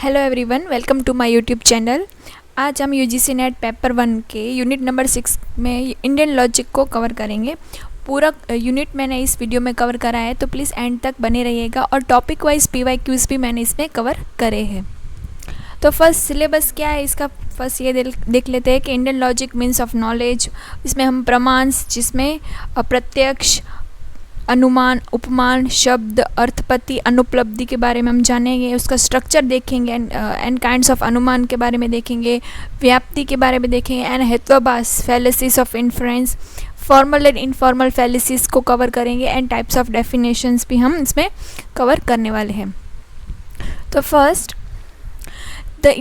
Hello everyone, welcome to my YouTube channel. आज हम UGC net paper 1 के unit number 6 में इंडियन लॉजिक को कवर करेंगे। पूरा यूनिट मैंने इस वीडियो में कवर करा है, तो प्लीज़ एंड तक बने रहिएगा। और टॉपिक वाइज PYQs भी मैंने इसमें कवर करे हैं। तो फर्स्ट सिलेबस क्या है इसका, फर्स्ट ये देख लेते हैं कि Indian logic means of knowledge. इसमें हम प्रमाण, जिसमें प्रत्यक्ष, अनुमान, उपमान, शब्द, अर्थपति, अनुपलब्धि के बारे में हम जानेंगे। उसका स्ट्रक्चर देखेंगे एंड काइंड्स ऑफ अनुमान के बारे में देखेंगे, व्याप्ति के बारे में देखेंगे एंड हेत्वाभास, fallacies of inference, formal and informal fallacies को कवर करेंगे एंड टाइप्स ऑफ डेफिनेशंस भी हम इसमें कवर करने वाले हैं। तो first, the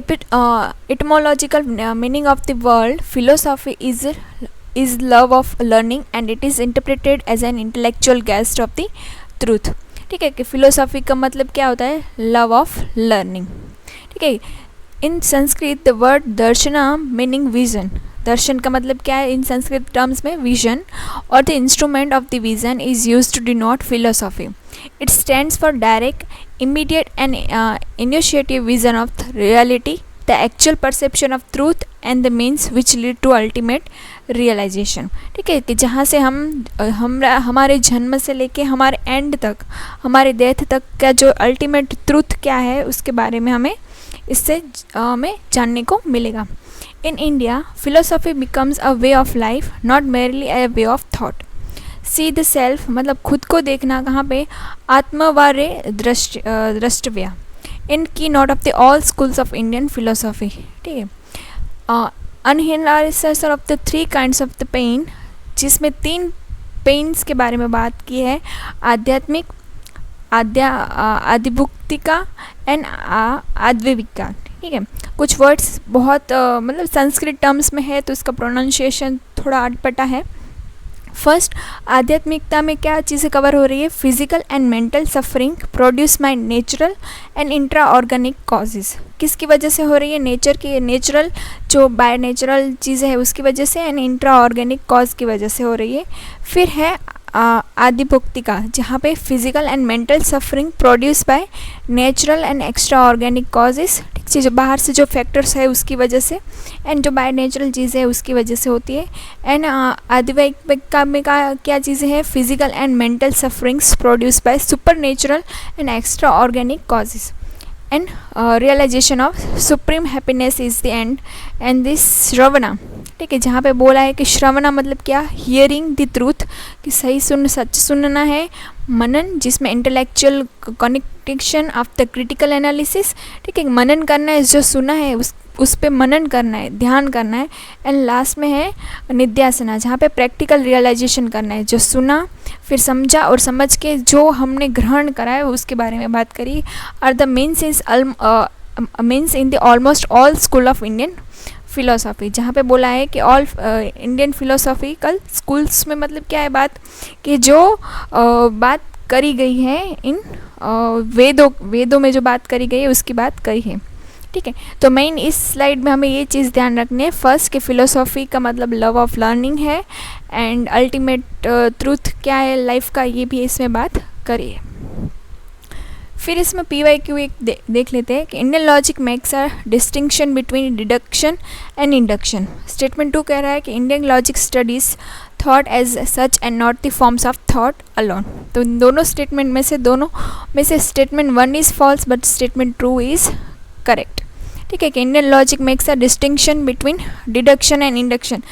etymological meaning of the word philosophy is love of learning and it is interpreted as an intellectual quest of the truth। ठीक है कि फिलोसॉफी का मतलब क्या होता है, लव ऑफ लर्निंग। ठीक है, in Sanskrit the word darshana meaning vision. दर्शन का मतलब क्या है इन संस्कृत टर्म्स में, विजन, और the instrument of the vision is use to denote philosophy. It stands for direct, immediate and initiative vision of reality, the actual perception of truth and the means which lead to ultimate realization। ठीक है कि जहाँ से हमारे जन्म से लेके हमारे एंड तक, हमारे डेथ तक का जो अल्टीमेट ट्रूथ क्या है उसके बारे में हमें इससे हमें जानने को मिलेगा। In India philosophy becomes a way of life, not merely a way of thought. See the self मतलब खुद को देखना, कहाँ पे, आत्मवारे द्रष्टव्या, in key note of the all schools of Indian philosophy. ठीक है, analysis of the 3 kinds of the pain, जिसमें 3 पेन्स के बारे में बात की है, आध्यात्मिक, आदिभुक्तिका एंड आद्विविका। ठीक है, कुछ वर्ड्स बहुत मतलब संस्कृत टर्म्स में है तो इसका प्रोनाउंसिएशन थोड़ा अटपटा है। फर्स्ट, आध्यात्मिकता में क्या चीज़ें कवर हो रही है, physical and mental suffering produce by natural and intra organic causes. किसकी वजह से हो रही है, नेचर की, नेचुरल जो बाय नेचुरल चीज़ें है उसकी वजह से, एंड इंट्रा ऑर्गेनिक कॉज की वजह से हो रही है। फिर है आदिभुक्तिका, जहाँ पे physical and mental suffering produce by natural and extra organic causes. ठीक चीज़ बाहर से जो फैक्टर्स है उसकी वजह से, एंड जो बाय नेचुरल चीज़ें है उसकी वजह से होती है। एंड आदिभुक्तिका में क्या चीज़ें हैं, physical and mental sufferings produce by super natural and extra organic causes. And realization of supreme happiness is the end this shravana. ठीक है, जहाँ पे बोला है कि श्रवणा मतलब क्या, हियरिंग द ट्रूथ, कि सही सच सुनना है। मनन, जिसमें intellectual connection of the critical analysis. ठीक है, मनन करना है, जो सुना है उस पे मनन करना है, ध्यान करना है। एंड लास्ट में है निध्यासना, जहाँ पे प्रैक्टिकल रियलाइजेशन करना है, जो सुना फिर समझा और समझ के जो हमने ग्रहण करा है उसके बारे में बात करी। और the means in the almost all school of Indian philosophy, जहाँ पे बोला है कि ऑल इंडियन फिलोसॉफिकल स्कूल्स में मतलब क्या है बात, कि जो बात करी गई है इन वेदों में जो बात करी गई है उसकी बात करी है। ठीक है, तो मेन इस स्लाइड में हमें ये चीज़ ध्यान रखनी है, फर्स्ट कि फ़िलोसॉफ़ी का मतलब लव ऑफ लर्निंग है, एंड अल्टीमेट ट्रूथ क्या है लाइफ का, ये भी इसमें बात करी है। फिर इसमें PYQ एक देख लेते हैं कि Indian logic makes a distinction between deduction and induction. Statement 2 कह रहा है कि Indian logic studies thought as such and not the forms of thought alone. तो इन दोनों स्टेटमेंट में से statement 1 is false but statement 2 is correct. ठीक है कि Indian logic makes a distinction between deduction and induction.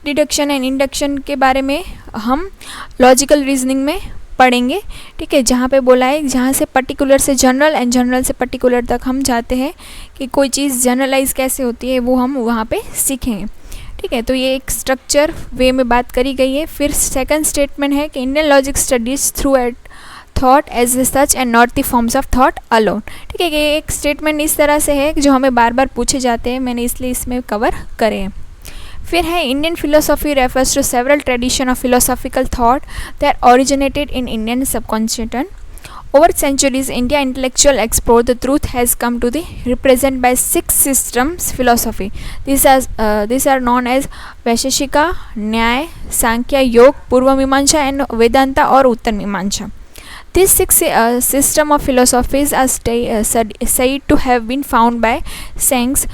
Deduction and induction के बारे में हम लॉजिकल रीजनिंग में पढ़ेंगे। ठीक है, जहाँ पे बोला है जहाँ से पर्टिकुलर से जनरल एंड जनरल से पर्टिकुलर तक हम जाते हैं कि कोई चीज़ जनरलाइज कैसे होती है वो हम वहाँ पे सीखेंगे। ठीक है, तो ये एक स्ट्रक्चर वे में बात करी गई है। फिर सेकंड स्टेटमेंट है कि Indian logic studies through at thought as such and not the forms of thought alone. ठीक है, ये एक स्टेटमेंट इस तरह से है जो हमें बार बार पूछे जाते हैं, मैंने इसलिए इसमें कवर करे हैं। फिर है Indian philosophy refers to several tradition of philosophical thought that originated in Indian subcontinent. Over centuries, India intellectual explore the truth has come to the represent by 6 systems philosophy. These are known as Vaisheshika, न्याय, सांख्य, योग, पूर्व मीमांसा and Vedanta और उत्तर मीमांसा। These six system of philosophies are said to have been found by Sangs.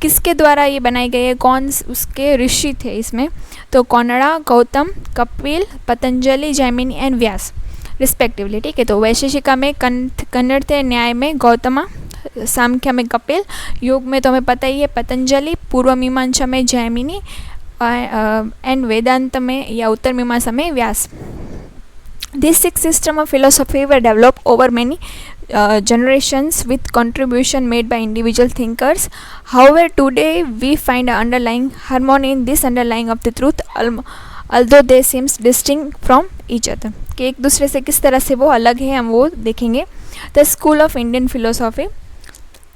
किसके द्वारा ये बनाई गई है, कौन उसके ऋषि थे इसमें, तो कौनड़ा, गौतम, कपिल, पतंजलि, जैमिनी एंड व्यास रिस्पेक्टिवली। ठीक है, तो वैशेषिका में कन्नड़ थे, न्याय में गौतमा, सांख्य में कपिल, योग में तो हमें पता ही है पतंजलि, पूर्व मीमांसा में जैमिनी एंड वेदांत में या उत्तर मीमांसा में व्यास। These six systems of philosophy were developed over many generations with contribution made by individual thinkers. However, today we find an underlying harmony in this underlying of the truth, although they seems distinct from each other. कि एक दूसरे से किस तरह से वो अलग है, हम वो देखेंगे। The school of Indian philosophy.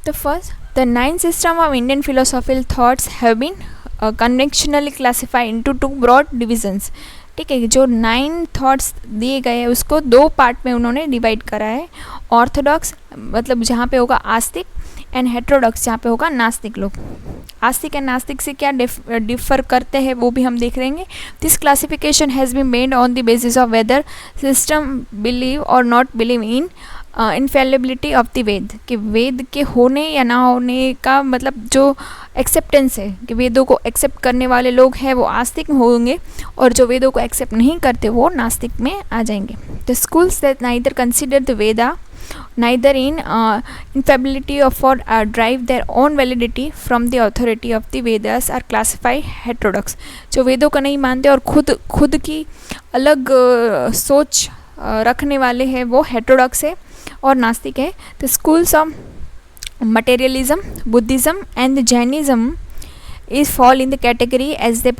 The 9 systems of Indian philosophical thoughts have been conventionally classified into 2 broad divisions. ठीक है, जो 9 थॉट्स दिए गए हैं उसको 2 पार्ट में उन्होंने डिवाइड करा है। ऑर्थोडॉक्स मतलब जहाँ पे होगा आस्तिक, एंड हेट्रोडॉक्स जहाँ पे होगा नास्तिक लोग। आस्तिक एंड नास्तिक से क्या डिफर करते हैं वो भी हम देख लेंगे। This classification has been made on the basis of whether system believe और not believe in infallibility of the Veda, कि वेद के होने या ना होने का मतलब जो एक्सेप्टेंस है कि वेदों को एक्सेप्ट करने वाले लोग हैं वो आस्तिक होंगे, और जो वेदों को एक्सेप्ट नहीं करते वो नास्तिक में आ जाएंगे। The schools that neither consider the Veda neither in infallibility or derive their own validity from the authority of the Vedas are classified heterodox. जो वेदों को नहीं मानते और खुद की अलग सोच रखने वाले हैं वो हेटेरोडॉक्स है और नास्तिक है। The schools of materialism, Buddhism and Jainism is fall in the category as they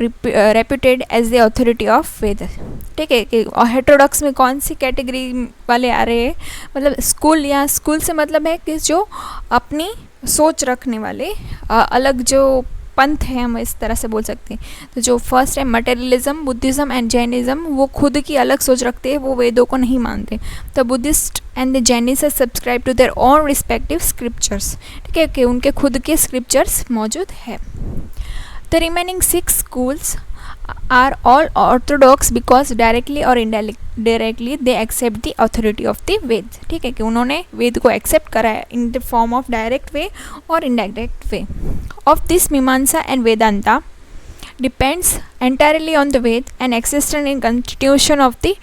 reputed as the authority of Vedas. ठीक है, कि हेटेरोडॉक्स में कौन सी कैटेगरी वाले आ रहे हैं, मतलब स्कूल या स्कूल से मतलब है कि जो अपनी सोच रखने वाले अलग जो पंथ है, हम इस तरह से बोल सकते हैं। तो जो फर्स्ट है मटेरियलिज्म, बुद्धिज़्म एंड जैनिज़्म, वो खुद की अलग सोच रखते हैं, वो वेदों को नहीं मानते। तो Buddhist and the Jainas subscribe to their own respective scriptures. ठीक है, कि उनके खुद के स्क्रिप्चर्स मौजूद है। The remaining 6 schools are all orthodox because directly or indirectly they accept the authority of the Veds. ठीक है, कि उन्होंने वेद को एक्सेप्ट करा है in the form of direct way और इनडायरेक्ट वे। ऑफ दिस मीमांसा and Vedanta depends entirely on the Ved and existence in constitution of the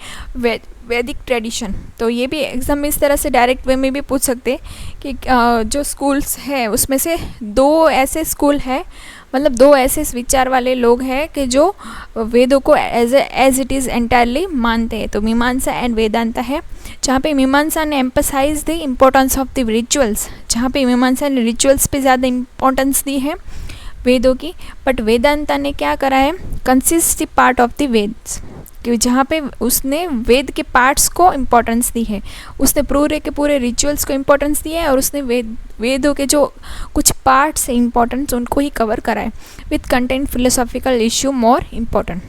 वैदिक ट्रेडिशन। तो ये भी एग्ज़ाम में इस तरह से डायरेक्ट वे में भी पूछ सकते हैं कि जो स्कूल्स है उसमें से 2 ऐसे स्कूल है, मतलब 2 ऐसे विचार वाले लोग हैं कि जो वेदों को एज इट इज़ एंटायरली मानते हैं। तो मीमांसा एंड वेदांता है, जहाँ पे मीमांसा ने emphasise the importance of the rituals, जहाँ पे मीमांसा ने रिचुअल्स पे ज़्यादा इम्पोर्टेंस दी है वेदों की, बट वेदांता ने क्या करा है, consist the part of the Vedas, कि जहाँ पे उसने वेद के पार्ट्स को इम्पोर्टेंस दी है, उसने पूरे के पूरे रिचुअल्स को इम्पोर्टेंस दी है और उसने वेदों के जो कुछ पार्ट्स है इम्पोर्टेंस उनको ही कवर करा है। With content philosophical issue more important.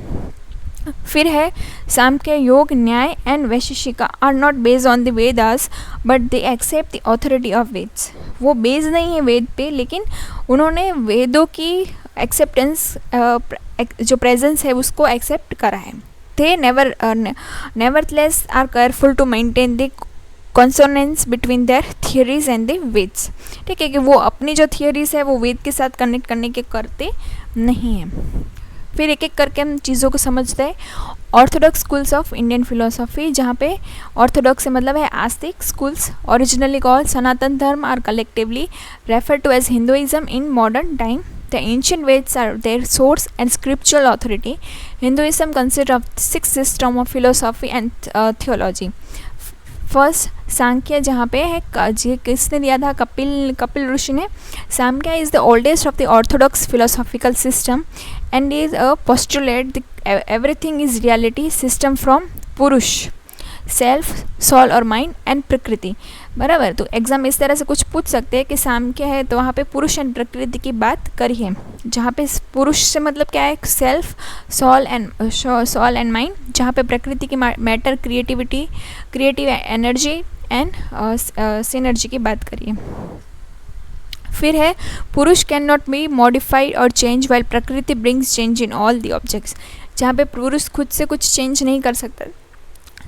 फिर है Sankhya, Yoga, Nyaya and Vaisheshika are not based on the Vedas but they accept the authority of Vedas. वो बेस्ड नहीं है वेद पे, लेकिन उन्होंने वेदों की एक्सेप्टेंस जो प्रेजेंस है उसको एक्सेप्ट करा है। They nevertheless are careful to maintain the consonance between their theories and the Veds. ठीक है, कि वो अपनी जो थियोरीज है वो वेद के साथ कनेक्ट करने के करते नहीं हैं। फिर एक एक करके हम चीज़ों को समझते हैं। Orthodox schools of Indian philosophy, जहाँ पे ऑर्थोडॉक्स से मतलब है आस्तिक schools, originally called Sanatan Dharma, are collectively refer to as Hinduism in modern time. The ancient Veds are their source and scriptural authority. Hinduism consists of 6 systems of philosophy and theology. First Sankhya, जहाँ पे है किसने दिया था, कपिल ऋषि ने। Sankhya is the oldest of the orthodox philosophical system and is a postulate everything is reality system from purusha, self, soul और mind and prakriti. बराबर, तो एग्जाम इस तरह से कुछ पूछ सकते हैं कि सांख्य है तो वहाँ पे पुरुष एंड प्रकृति की बात करी है, जहाँ पे पुरुष से मतलब क्या है, सेल्फ, सोल एंड माइंड, जहाँ पे प्रकृति की matter, creative energy and synergy की बात करी है। फिर है पुरुष कैन नॉट बी मॉडिफाइड और चेंज वाइल प्रकृति brings change in all the objects, जहाँ पे पुरुष खुद से कुछ चेंज नहीं कर सकता,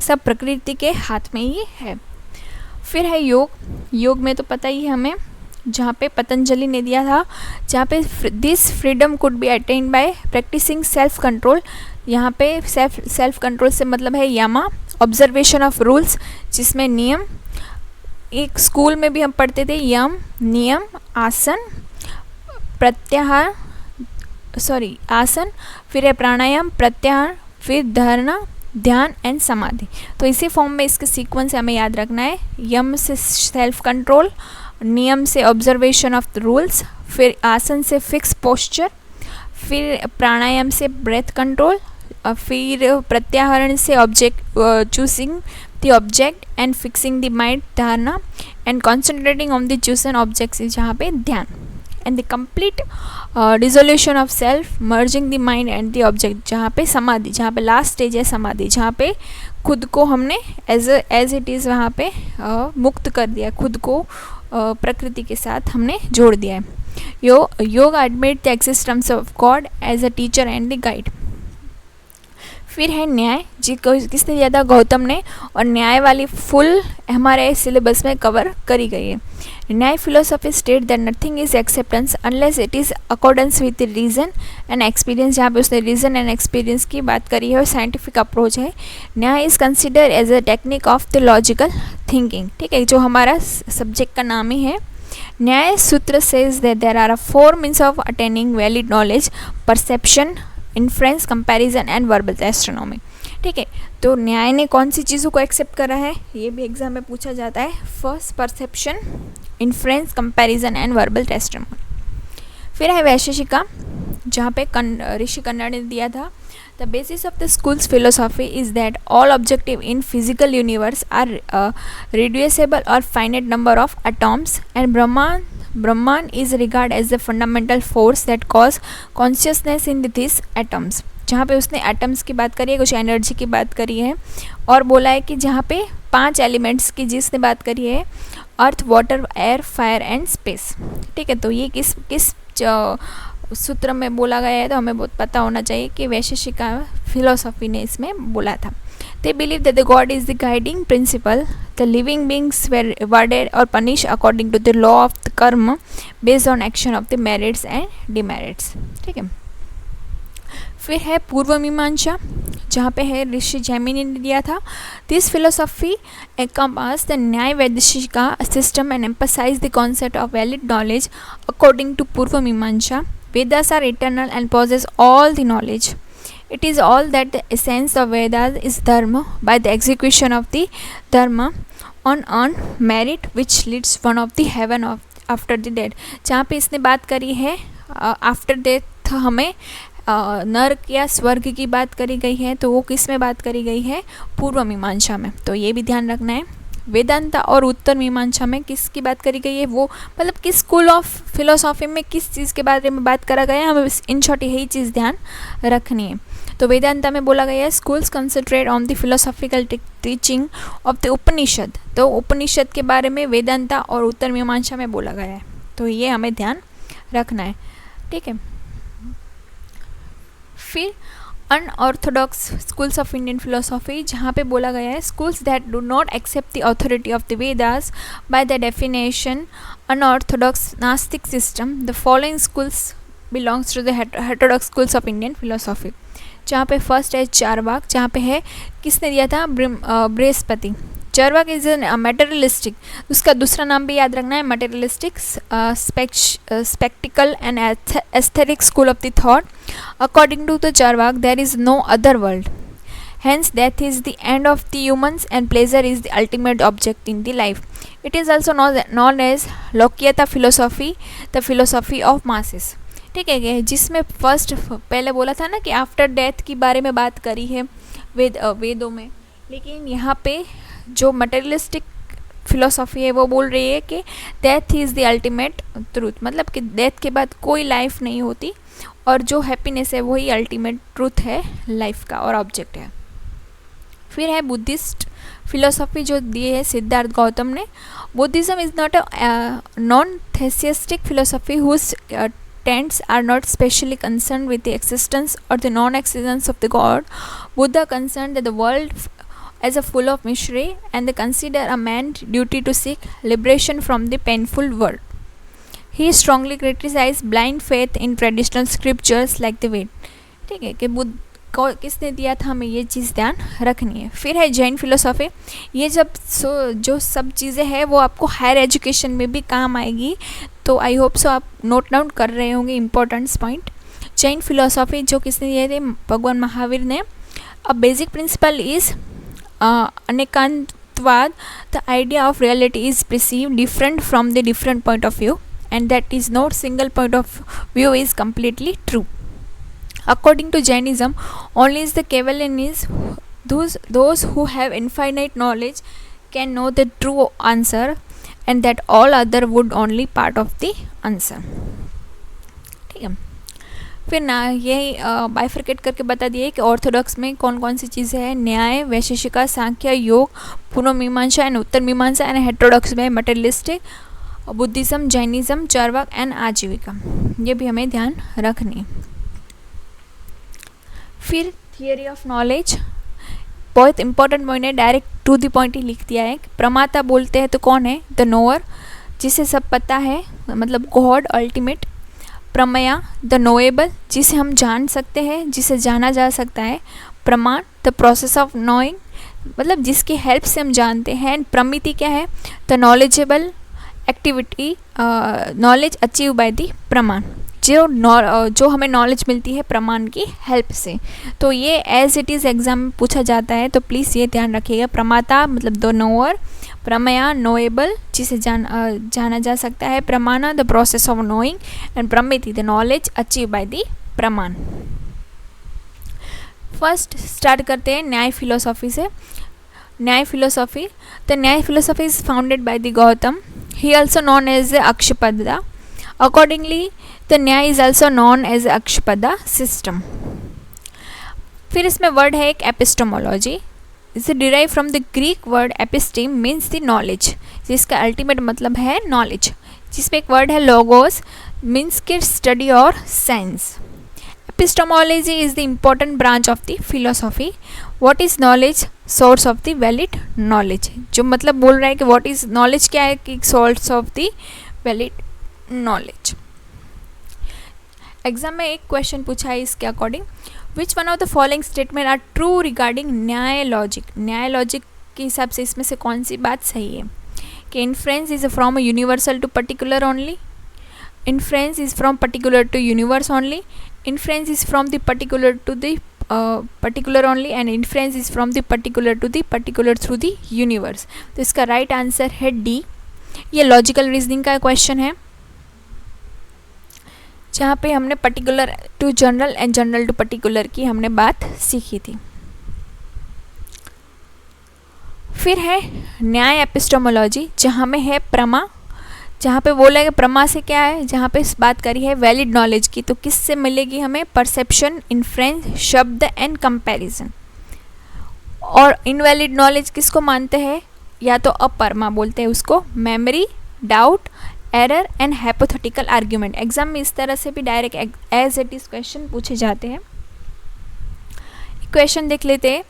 सब प्रकृति के हाथ में ही है। फिर है योग। योग में तो पता ही है हमें, जहाँ पे पतंजलि ने दिया था, जहाँ पे this freedom could be attend by practising self control. यहाँ पे सेल्फ कंट्रोल से मतलब है यमा, ऑब्जर्वेशन ऑफ रूल्स, जिसमें नियम, एक स्कूल में भी हम पढ़ते थे, यम, नियम, आसन, प्रत्याहार, आसन, फिर है प्राणायाम, प्रत्याहार, फिर धारणा, ध्यान एंड समाधि। तो इसी फॉर्म में इसके सीक्वेंस हमें याद रखना है। यम से सेल्फ कंट्रोल, नियम से ऑब्जर्वेशन ऑफ द रूल्स, फिर आसन से फिक्स पोस्चर, फिर प्राणायाम से ब्रेथ कंट्रोल, फिर प्रत्याहरण से object choosing the object and fixing the mind, dharana, and concentrating on the chosen objects, जहाँ पे ध्यान, and the complete dissolution of self, merging the mind and the object, जहाँ पे समाधि, जहाँ पे लास्ट स्टेज है समाधि, जहाँ पे खुद को हमने एज इट इज़ वहाँ पे मुक्त कर दिया, खुद को प्रकृति के साथ हमने जोड़ दिया है। Yoga admit the existence of God as a teacher and the guide. फिर है न्याय, किसने दिया था? गौतम ने, और न्याय वाली फुल हमारे सिलेबस में कवर करी गई है। Nyaya philosophy state that nothing is acceptance unless it is accordance with reason and experience, जहाँ पे उसने रीजन एंड एक्सपीरियंस की बात करी है और साइंटिफिक अप्रोच है। Nyaya is consider as a technique of the logical thinking, ठीक है, जो हमारा सब्जेक्ट का नाम ही है। Nyaya Sutra says that there are 4 means of attaining valid knowledge, perception, inference, comparison and verbal testimony, ठीक है। तो न्याय ने कौन सी चीज़ों को एक्सेप्ट करा है, ये भी एग्जाम में पूछा जाता है। First perception, inference, comparison and verbal testimony. फिर है वैशेषिका, जहाँ पे ऋषि कन्नड़ ने दिया था, the basis of the schools philosophy is that all objective in physical universe are reducible और finite number of atoms and Brahman is regarded as the fundamental force that cause consciousness in these atoms, जहाँ पे उसने atoms की बात करी है, कुछ energy की बात करी है, और बोला है कि जहाँ पे 5 एलिमेंट्स की जिसने बात करी है, earth, water, air, fire and space, ठीक है। तो ये किस सूत्र में बोला गया है, तो हमें बहुत पता होना चाहिए कि वैशेषिका फिलोसॉफी ने इसमें बोला था। They believe that the God is the guiding principle. The living beings were rewarded or punished according to the law of the karma based on action of the merits and demerits, ठीक है। फिर है पूर्व मीमांसा, जहाँ पे है ऋषि जैमिनी ने दिया था। दिस फिलोसॉफी encompass the न्याय वैदिशिका system and emphasize the concept of valid knowledge according to पूर्व मीमांसा. Vedas are eternal and possess all the knowledge. It is all that the essence of Vedas is dharma by the execution of the dharma on merit which leads one of the heaven of after the dead, जहाँ पे इसने बात करी है after death हमें नरक या स्वर्ग की बात करी गई है, तो वो किस में बात करी गई है? पूर्व मीमांसा में, तो ये भी ध्यान रखना है। वेदांता और उत्तर मीमांसा में किसकी बात करी गई है, वो मतलब किस स्कूल ऑफ फिलोसॉफी में किस चीज़ के बारे में बात करा गया है, हमें इन शॉर्ट यही चीज़ ध्यान रखनी है। तो वेदांता में बोला गया है schools concentrate on the philosophical teaching of the Upanishad, तो उपनिषद के बारे में वेदांता और उत्तर मीमांसा में बोला गया है, तो ये हमें ध्यान रखना है, ठीक है। फिर unorthodox schools of Indian philosophy, जहाँ पे बोला गया है schools that do not accept the authority of the Vedas by the definition unorthodox nastik system, the following schools belongs to the heterodox schools of Indian philosophy, जहाँ पे फर्स्ट है चारवाक, जहाँ पे है किसने दिया था? बृहस्पति। चारवाक इज मटेरियलिस्टिक, उसका दूसरा नाम भी याद रखना है, materialistic sceptical and aesthetic school of the thought. According to the Charvaka there is no other world, hence death is the end of the humans and pleasure is the ultimate object in the life. It is also known as Lokyata philosophy, the philosophy of masses, ठीक है, जिसमें first पहले बोला था ना कि after death की बारे में बात करी है वेदों में, लेकिन यहाँ पे जो मटेरियलिस्टिक फिलोसॉफी है वो बोल रही है कि death is the ultimate truth, मतलब कि डेथ के बाद कोई लाइफ नहीं होती और जो हैप्पीनेस है वही अल्टीमेट ट्रूथ है लाइफ का और ऑब्जेक्ट है। फिर है बुद्धिस्ट फिलोसॉफी जो दी है सिद्धार्थ गौतम ने। Buddhism is not a non theistic philosophy whose tenets are not specially concerned with the existence or the non-existence of the God. Buddha concerned that the world as a full of mystery, and they consider a man's duty to seek liberation from the painful world. He strongly criticized blind faith in traditional scriptures like the Ved. ठीक है, कि बुद्ध को किसने दिया था, हमें ये चीज़ ध्यान रखनी है. फिर है जैन फिलोसॉफी. ये जो सब चीज़ें हैं वो आपको हायर एजुकेशन में भी काम आएगी, तो आई होप सो आप नोट डाउन कर रहे होंगे इंपॉर्टेंट पॉइंट. जैन फिलोसॉफी जो किसने दिए थे, भगवान महावीर ने. A basic principle is anekantavada. The idea of reality is perceived different from the different point of view, and that is no single point of view is completely true. According to Jainism, only is the Kevalian is those who have infinite knowledge can know the true answer, and that all other would only part of the answer. ठीक है. फिर ना ये bifurcate करके बता दिए कि Orthodox में कौन कौन सी चीज़ें हैं. न्याय, वैशेषिका, सांख्य, योग, पुनर्मीमांसा एंड उत्तर मीमांसा. एंड हेटेरोडॉक्स में materialistic, Buddhism, Jainism, Charvaka and आजीविका. ये भी हमें ध्यान रखनी है. फिर थियरी ऑफ नॉलेज, बहुत इंपॉर्टेंट पॉइंट है, डायरेक्ट टू द पॉइंट ही लिख दिया है. प्रमाता बोलते हैं तो कौन है, द नोअर, जिसे सब पता है, मतलब गॉड अल्टीमेट. प्रमेया, द नोएबल, जिसे हम जान सकते हैं, जिसे जाना जा सकता है. प्रमाण, द प्रोसेस ऑफ नोइंग, मतलब जिसकी हेल्प से हम जानते हैं. प्रमिति क्या है, the knowledgeable activity, knowledge achieve by the प्रमाण, जो हमें नॉलेज मिलती है प्रमाण की हेल्प से. तो ये एज इट इज़ एग्जाम में पूछा जाता है, तो प्लीज़ ये ध्यान रखिएगा. प्रमाता मतलब द नोअर, प्रमेया नोएबल, जिसे जाना जा सकता है. Pramana the process of knowing, and pramiti the knowledge achieve by the pramana. First start करते हैं न्याय फिलोसॉफी से. Nyaya philosophy, the Nyaya philosophy is founded by the Gautam. He also known as the Akshapada. Accordingly the Nyaya is also known as Akshapada system. फिर इसमें word है एक epistemology. इसे derive from the Greek word episteme means the knowledge, जिसका ultimate मतलब है knowledge. जिसमें एक वर्ड है लोगोस, मीन्स के स्टडी और science. Epistemology is the important branch of the philosophy. What is knowledge, source of the valid knowledge. जो मतलब बोल रहा है कि व्हाट इज नॉलेज क्या है, कि source of the valid knowledge. Exam में एक क्वेश्चन पूछा है इसके according, which one of the following statement are true regarding Nyaya logic. Nyaya logic के हिसाब से इसमें से कौन सी बात सही है. कि inference is from universal to particular only. Inference is from particular to universe only. Inference is from the particular to the particular only. And inference is from the particular to the particular through the universe. तो इसका right answer है D. ये logical reasoning का question है, जहाँ पे हमने particular to general and general to particular की हमने बात सीखी थी. फिर है न्याय एपिस्टोमोलॉजी, जहाँ में है प्रमा. जहाँ पे बोला है प्रमा से क्या है, जहाँ पे बात करी है वैलिड नॉलेज की, तो किससे मिलेगी हमें, परसेप्शन, इन्फ्रेंस, शब्द एंड कंपैरिजन. और इनवैलिड नॉलेज किसको मानते हैं, या तो अपरमा बोलते हैं उसको, memory, doubt, error and hypothetical argument. Exam में इस तरह से भी direct as it is question पूछे जाते हैं. क्वेश्चन देख लेते हैं.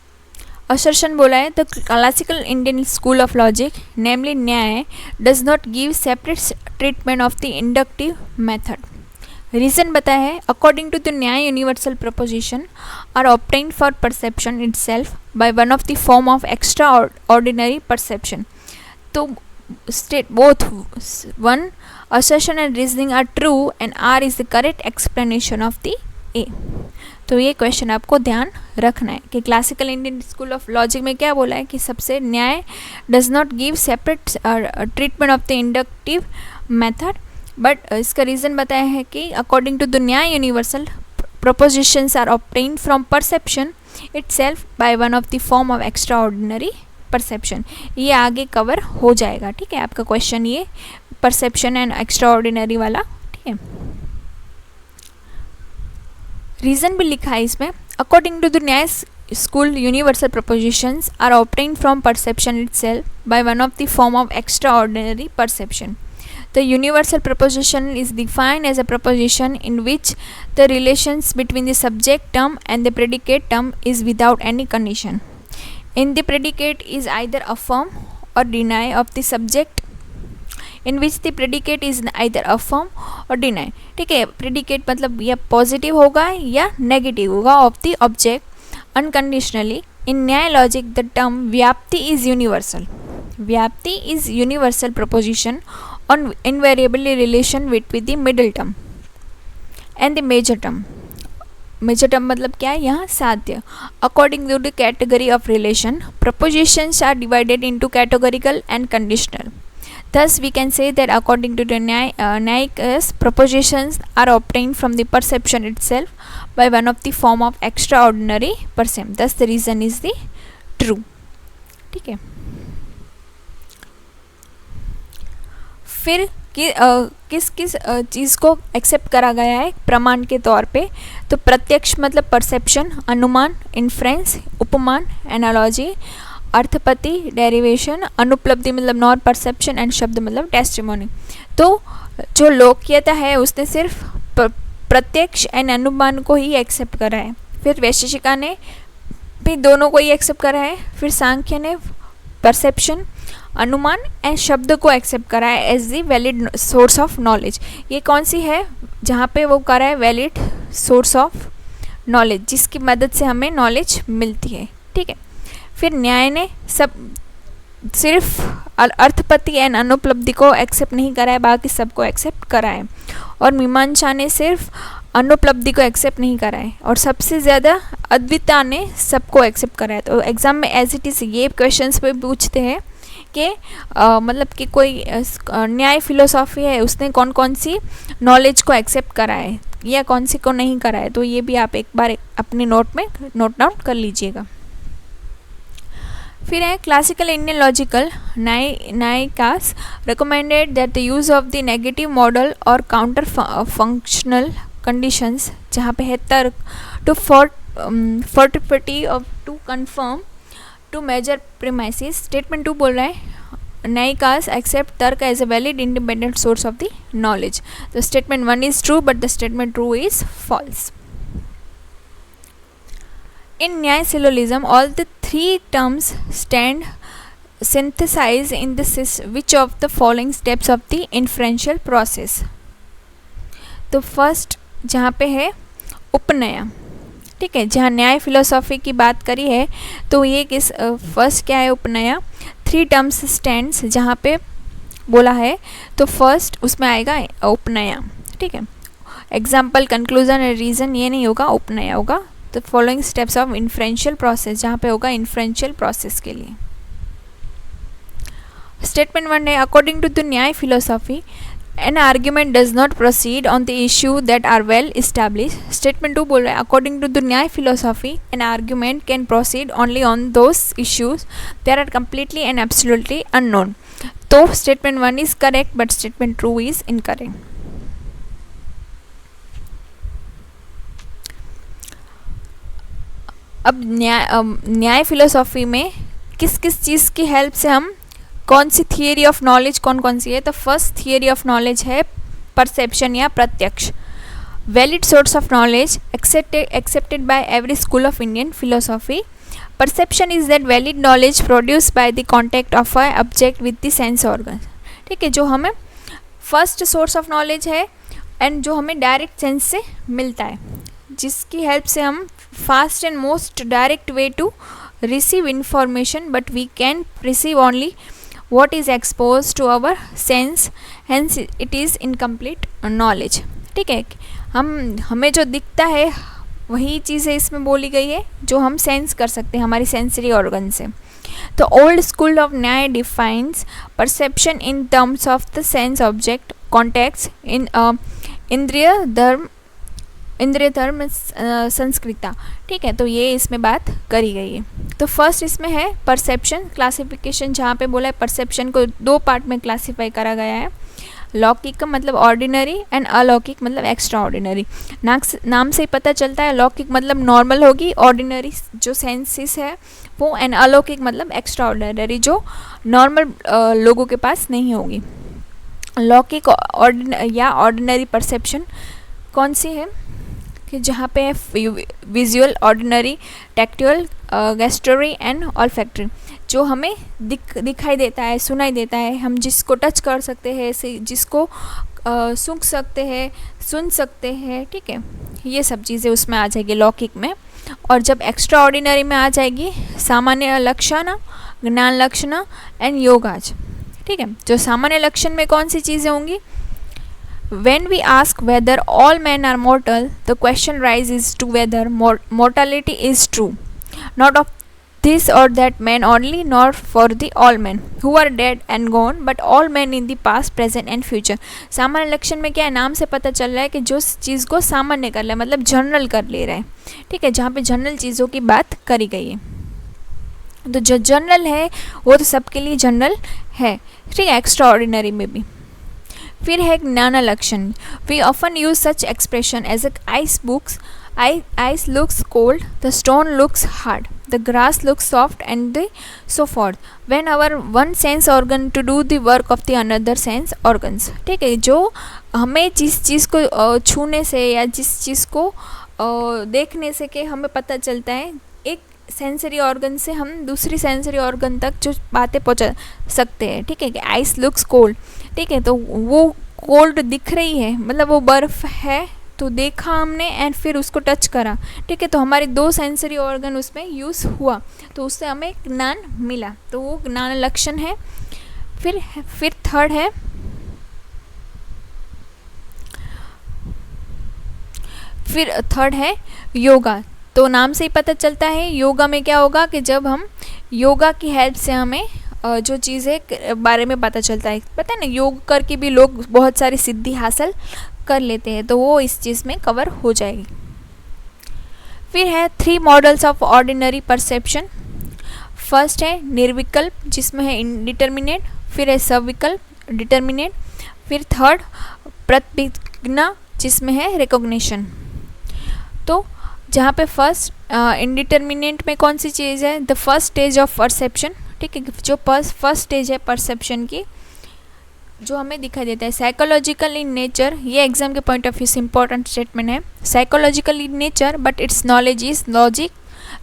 असर्शन बोला है, the classical Indian school of logic namely Nyaya does not give separate treatment of the inductive method. Reason बताया है, according to the Nyaya universal proposition are obtained for perception itself by one of the form of extra ordinary perception. तो state both one assertion and reasoning are true and R is the correct explanation of the A. तो ये question आपको ध्यान रखना है कि classical Indian school of logic में क्या बोला है कि सबसे न्याय does not give separate treatment of the inductive method, but इसका रीज़न बताया है कि according to the Nyaya universal propositions are obtained from perception itself by one of the form of extraordinary perception. ये आगे कवर हो जाएगा, ठीक है, आपका क्वेश्चन ये परसेप्शन एंड एक्स्ट्रा ऑर्डिनरी वाला, ठीक है. रीज़न भी लिखा है इसमें, according to the Nyaya school universal propositions are obtained from perception itself by one of the form of extra ordinary perception. The universal proposition is defined as a proposition in which the relations between the subject term and the predicate term is without any condition. In the predicate is either affirm or deny of the subject, in which the predicate is either affirm or deny. ठीक है, predicate मतलब या positive होगा या negative होगा of the object unconditionally. In न्याय logic the term व्याप्ति is universal. व्याप्ति is universal proposition on invariably relation with the middle term and the major term. Major term मतलब क्या है यहाँ साध्य. According to the category of relation propositions are divided into categorical and conditional. Thus we can say that according to the Nyayikas, propositions are obtained from the perception itself by one of the form of extraordinary percept. Thus the reason is the true. ठीक है. फिर किस किस चीज़ को accept करा गया है प्रमाण के तौर पे. तो प्रत्यक्ष मतलब परसेप्शन, अनुमान इन्फ्रेंस, उपमान एनालॉजी, अर्थपति डेरिवेशन, अनुपलब्धि मतलब नॉन परसेप्शन एंड शब्द मतलब टेस्टिमोनी. तो जो लोकयता है उसने सिर्फ प्रत्यक्ष एंड अनुमान को ही एक्सेप्ट करा है. फिर वैशेषिका ने भी दोनों को ही एक्सेप्ट करा है. फिर सांख्य ने परसेप्शन, अनुमान एंड शब्द को एक्सेप्ट करा है as the valid source of knowledge. ये कौन सी है जहाँ पे वो करा है वैलिड सोर्स ऑफ नॉलेज, जिसकी मदद से हमें नॉलेज मिलती है. ठीक है. फिर न्याय ने सब सिर्फ अर्थपति एंड अनुपलब्धि को एक्सेप्ट नहीं करा है, बाकी सबको एक्सेप्ट करा है. और मीमांसा ने सिर्फ अनुपलब्धि को एक्सेप्ट नहीं करा है और सबसे ज़्यादा अद्विता ने सबको एक्सेप्ट करा है. तो एग्ज़ाम में एज इट इज़ ये क्वेश्चंस पे पूछते हैं कि मतलब कि कोई न्याय फिलोसॉफी है उसने कौन कौन सी नॉलेज को एक्सेप्ट करा है या कौन सी को नहीं करा है. तो ये भी आप एक बार अपने नोट में नोट डाउन कर लीजिएगा. फिर है classical Indian logical Naiyayikas recommended that the use of the negative model और काउंटर फंक्शनल कंडीशंस जहाँ पे है tarka to fortify of to confirm to major premises. Statement 2 बोल रहा है Naiyayikas accept tarka as a valid independent source of the knowledge. तो statement 1 is true but the statement 2 is false. In Nyaya syllogism, all the three terms stand synthesized in the which of the following steps of the inferential process. तो first जहाँ पे है उपनया. ठीक है, जहाँ न्याय philosophy की बात करी है तो ये किस फर्स्ट क्या है उपनया. 3 टर्म्स स्टैंड्स जहाँ पे बोला है तो फर्स्ट उसमें आएगा उपनया. ठीक है, एग्जाम्पल कंक्लूजन एंड रीज़न ये नहीं होगा, उपनया होगा. तो following steps of inferential process जहाँ पे होगा इन्फ्रेंशियल प्रोसेस के लिए. स्टेटमेंट 1 है according to the Nyaya philosophy an argument does not proceed on the issue that are well establish. Statement 2 बोल रहा है according to the Nyaya philosophy an argument can proceed only on those issues that are completely and absolutely unknown. तो statement 1 is correct but statement 2 is incorrect. अब Nyaya philosophy में किस किस चीज़ की help से हम कौन सी थियरी ऑफ नॉलेज कौन कौन सी है. तो फर्स्ट थियरी ऑफ नॉलेज है परसेप्शन या प्रत्यक्ष. Valid source of knowledge accepted by every school of Indian philosophy. Perception is that valid knowledge produce by the contact of a object with the sense organ. ठीक है, जो हमें first source of knowledge है and जो हमें direct sense से मिलता है, जिसकी हेल्प से हम fast and most direct way to receive information, but we can perceive only what is exposed to our sense, hence it is incomplete knowledge. ठीक है, हमें जो दिखता है वही चीज़ें इसमें बोली गई है जो हम सेंस कर सकते हैं हमारी सेंसरी ऑर्गन से. तो ओल्ड स्कूल ऑफ न्याय defines perception in terms of the sense object context इन इंद्रिय धर्म संस्कृता. ठीक है, तो ये इसमें बात करी गई है. तो फर्स्ट इसमें है परसेप्शन क्लासिफिकेशन, जहाँ पे बोला है परसेप्शन को 2 पार्ट में क्लासीफाई करा गया है. लौकिक मतलब ऑर्डिनरी एंड अलौकिक मतलब एक्स्ट्रा ऑर्डिनरी. नाम से ही पता चलता है लौकिक मतलब नॉर्मल होगी, ऑर्डिनरी जो सेंसेस है वो, एंड अलौकिक मतलब एक्स्ट्रा ऑर्डिनरी जो नॉर्मल लोगों के पास नहीं होगी. लौकिक या ऑर्डिनरी परसेप्शन कौन सी है कि जहाँ पे है विजुअल, ऑर्डिनरी, टैक्टुअल, गैस्ट्रोरी एंड ऑल्फैक्टरी, जो हमें दिखाई देता है, सुनाई देता है, हम जिसको टच कर सकते हैं, जिसको सूंघ सकते हैं, सुन सकते हैं, ठीक है, ये सब चीज़ें उसमें आ जाएगी लौकिक में। और जब एक्स्ट्रा ऑर्डिनरी में आ जाएगी सामान्य लक्षण, ज्ञान लक्षण एंड योगाज, ठीक है। जो सामान्य लक्षण में कौन सी चीज़ें होंगी? When we ask whether all men are mortal, the question rises to whether mortality is true, not of this or that man only, nor for the all men who are dead and gone, but all men in the past, present and future. सामान्य लक्षण में क्या है? नाम से पता चल रहा है कि जो चीज़ को सामान्य कर ले, मतलब जनरल कर ले रहा है, ठीक है, जहाँ पे जनरल चीज़ों की बात करी गई है। तो जो जनरल है वो तो सबके लिए जनरल है, ठीक है, एक्स्ट्रा ऑर्डिनरी में भी। फिर है ज्ञान लक्षण। We often use such expression as ice looks cold, the stone looks hard, the grass looks soft and so forth, when our one sense organ to do the work of the another sense organs, ठीक है। जो हमें जिस चीज़ को छूने से या जिस चीज़ को देखने से कि हमें पता चलता है, एक सेंसरी ऑर्गन से हम दूसरी सेंसरी ऑर्गन तक जो बातें पहुंचा सकते हैं, ठीक है, कि आइस लुक्स कोल्ड, ठीक है, तो वो कोल्ड दिख रही है, मतलब वो बर्फ़ है, तो देखा हमने एंड फिर उसको टच करा, ठीक है, तो हमारे दो सेंसरी ऑर्गन उसमें यूज़ हुआ, तो उससे हमें ज्ञान मिला, तो वो ज्ञान लक्षण है। फिर थर्ड है योगा। तो नाम से ही पता चलता है योगा में क्या होगा कि जब हम योगा की हेल्प से हमें जो चीज़ें बारे में पता चलता है, पता है ना, योग करके भी लोग बहुत सारी सिद्धि हासिल कर लेते हैं, तो वो इस चीज़ में कवर हो जाएगी। फिर है 3 models of ordinary perception. First है निर्विकल्प, जिसमें है इंडिटर्मिनेट, फिर है सविकल्प, डिटर्मिनेट, फिर थर्ड प्रतिज्ञा, जिसमें है रिकॉग्निशन। तो जहाँ पे फर्स्ट इंडिटर्मिनेट में कौन सी चीज़ है? The first stage of perception, ठीक है, जो फर्स्ट स्टेज है परसेप्शन की, जो हमें दिखाई देता है साइकोलॉजिकल इन नेचर। ये एग्जाम के पॉइंट ऑफ व्यू से इंपॉर्टेंट स्टेटमेंट है। Psychological in nature but it's knowledge is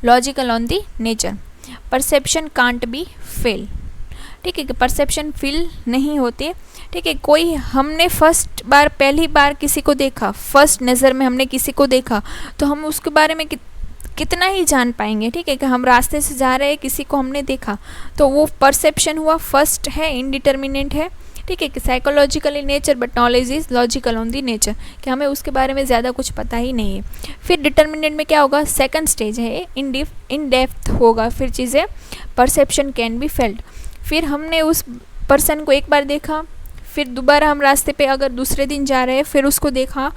logical on the nature. Perception can't be fail, ठीक है, कि परसेप्शन फील नहीं होती, ठीक है। कोई हमने पहली बार किसी को देखा, फर्स्ट नज़र में हमने किसी को देखा, तो हम उसके बारे में कितना ही जान पाएंगे, ठीक है, कि हम रास्ते से जा रहे हैं, किसी को हमने देखा, तो वो परसेप्शन हुआ, फर्स्ट है, इनडिटर्मिनेंट है, ठीक है, कि psychological in nature but knowledge is logical on the nature, कि हमें उसके बारे में ज़्यादा कुछ पता ही नहीं है। फिर डिटर्मिनेंट में क्या होगा? सेकंड स्टेज है, इन डेप्थ होगा, फिर चीज़ें परसेप्शन कैन बी फेल्ड। फिर हमने उस पर्सन को एक बार देखा, फिर दोबारा हम रास्ते पे अगर दूसरे दिन जा रहे हैं, फिर उसको देखा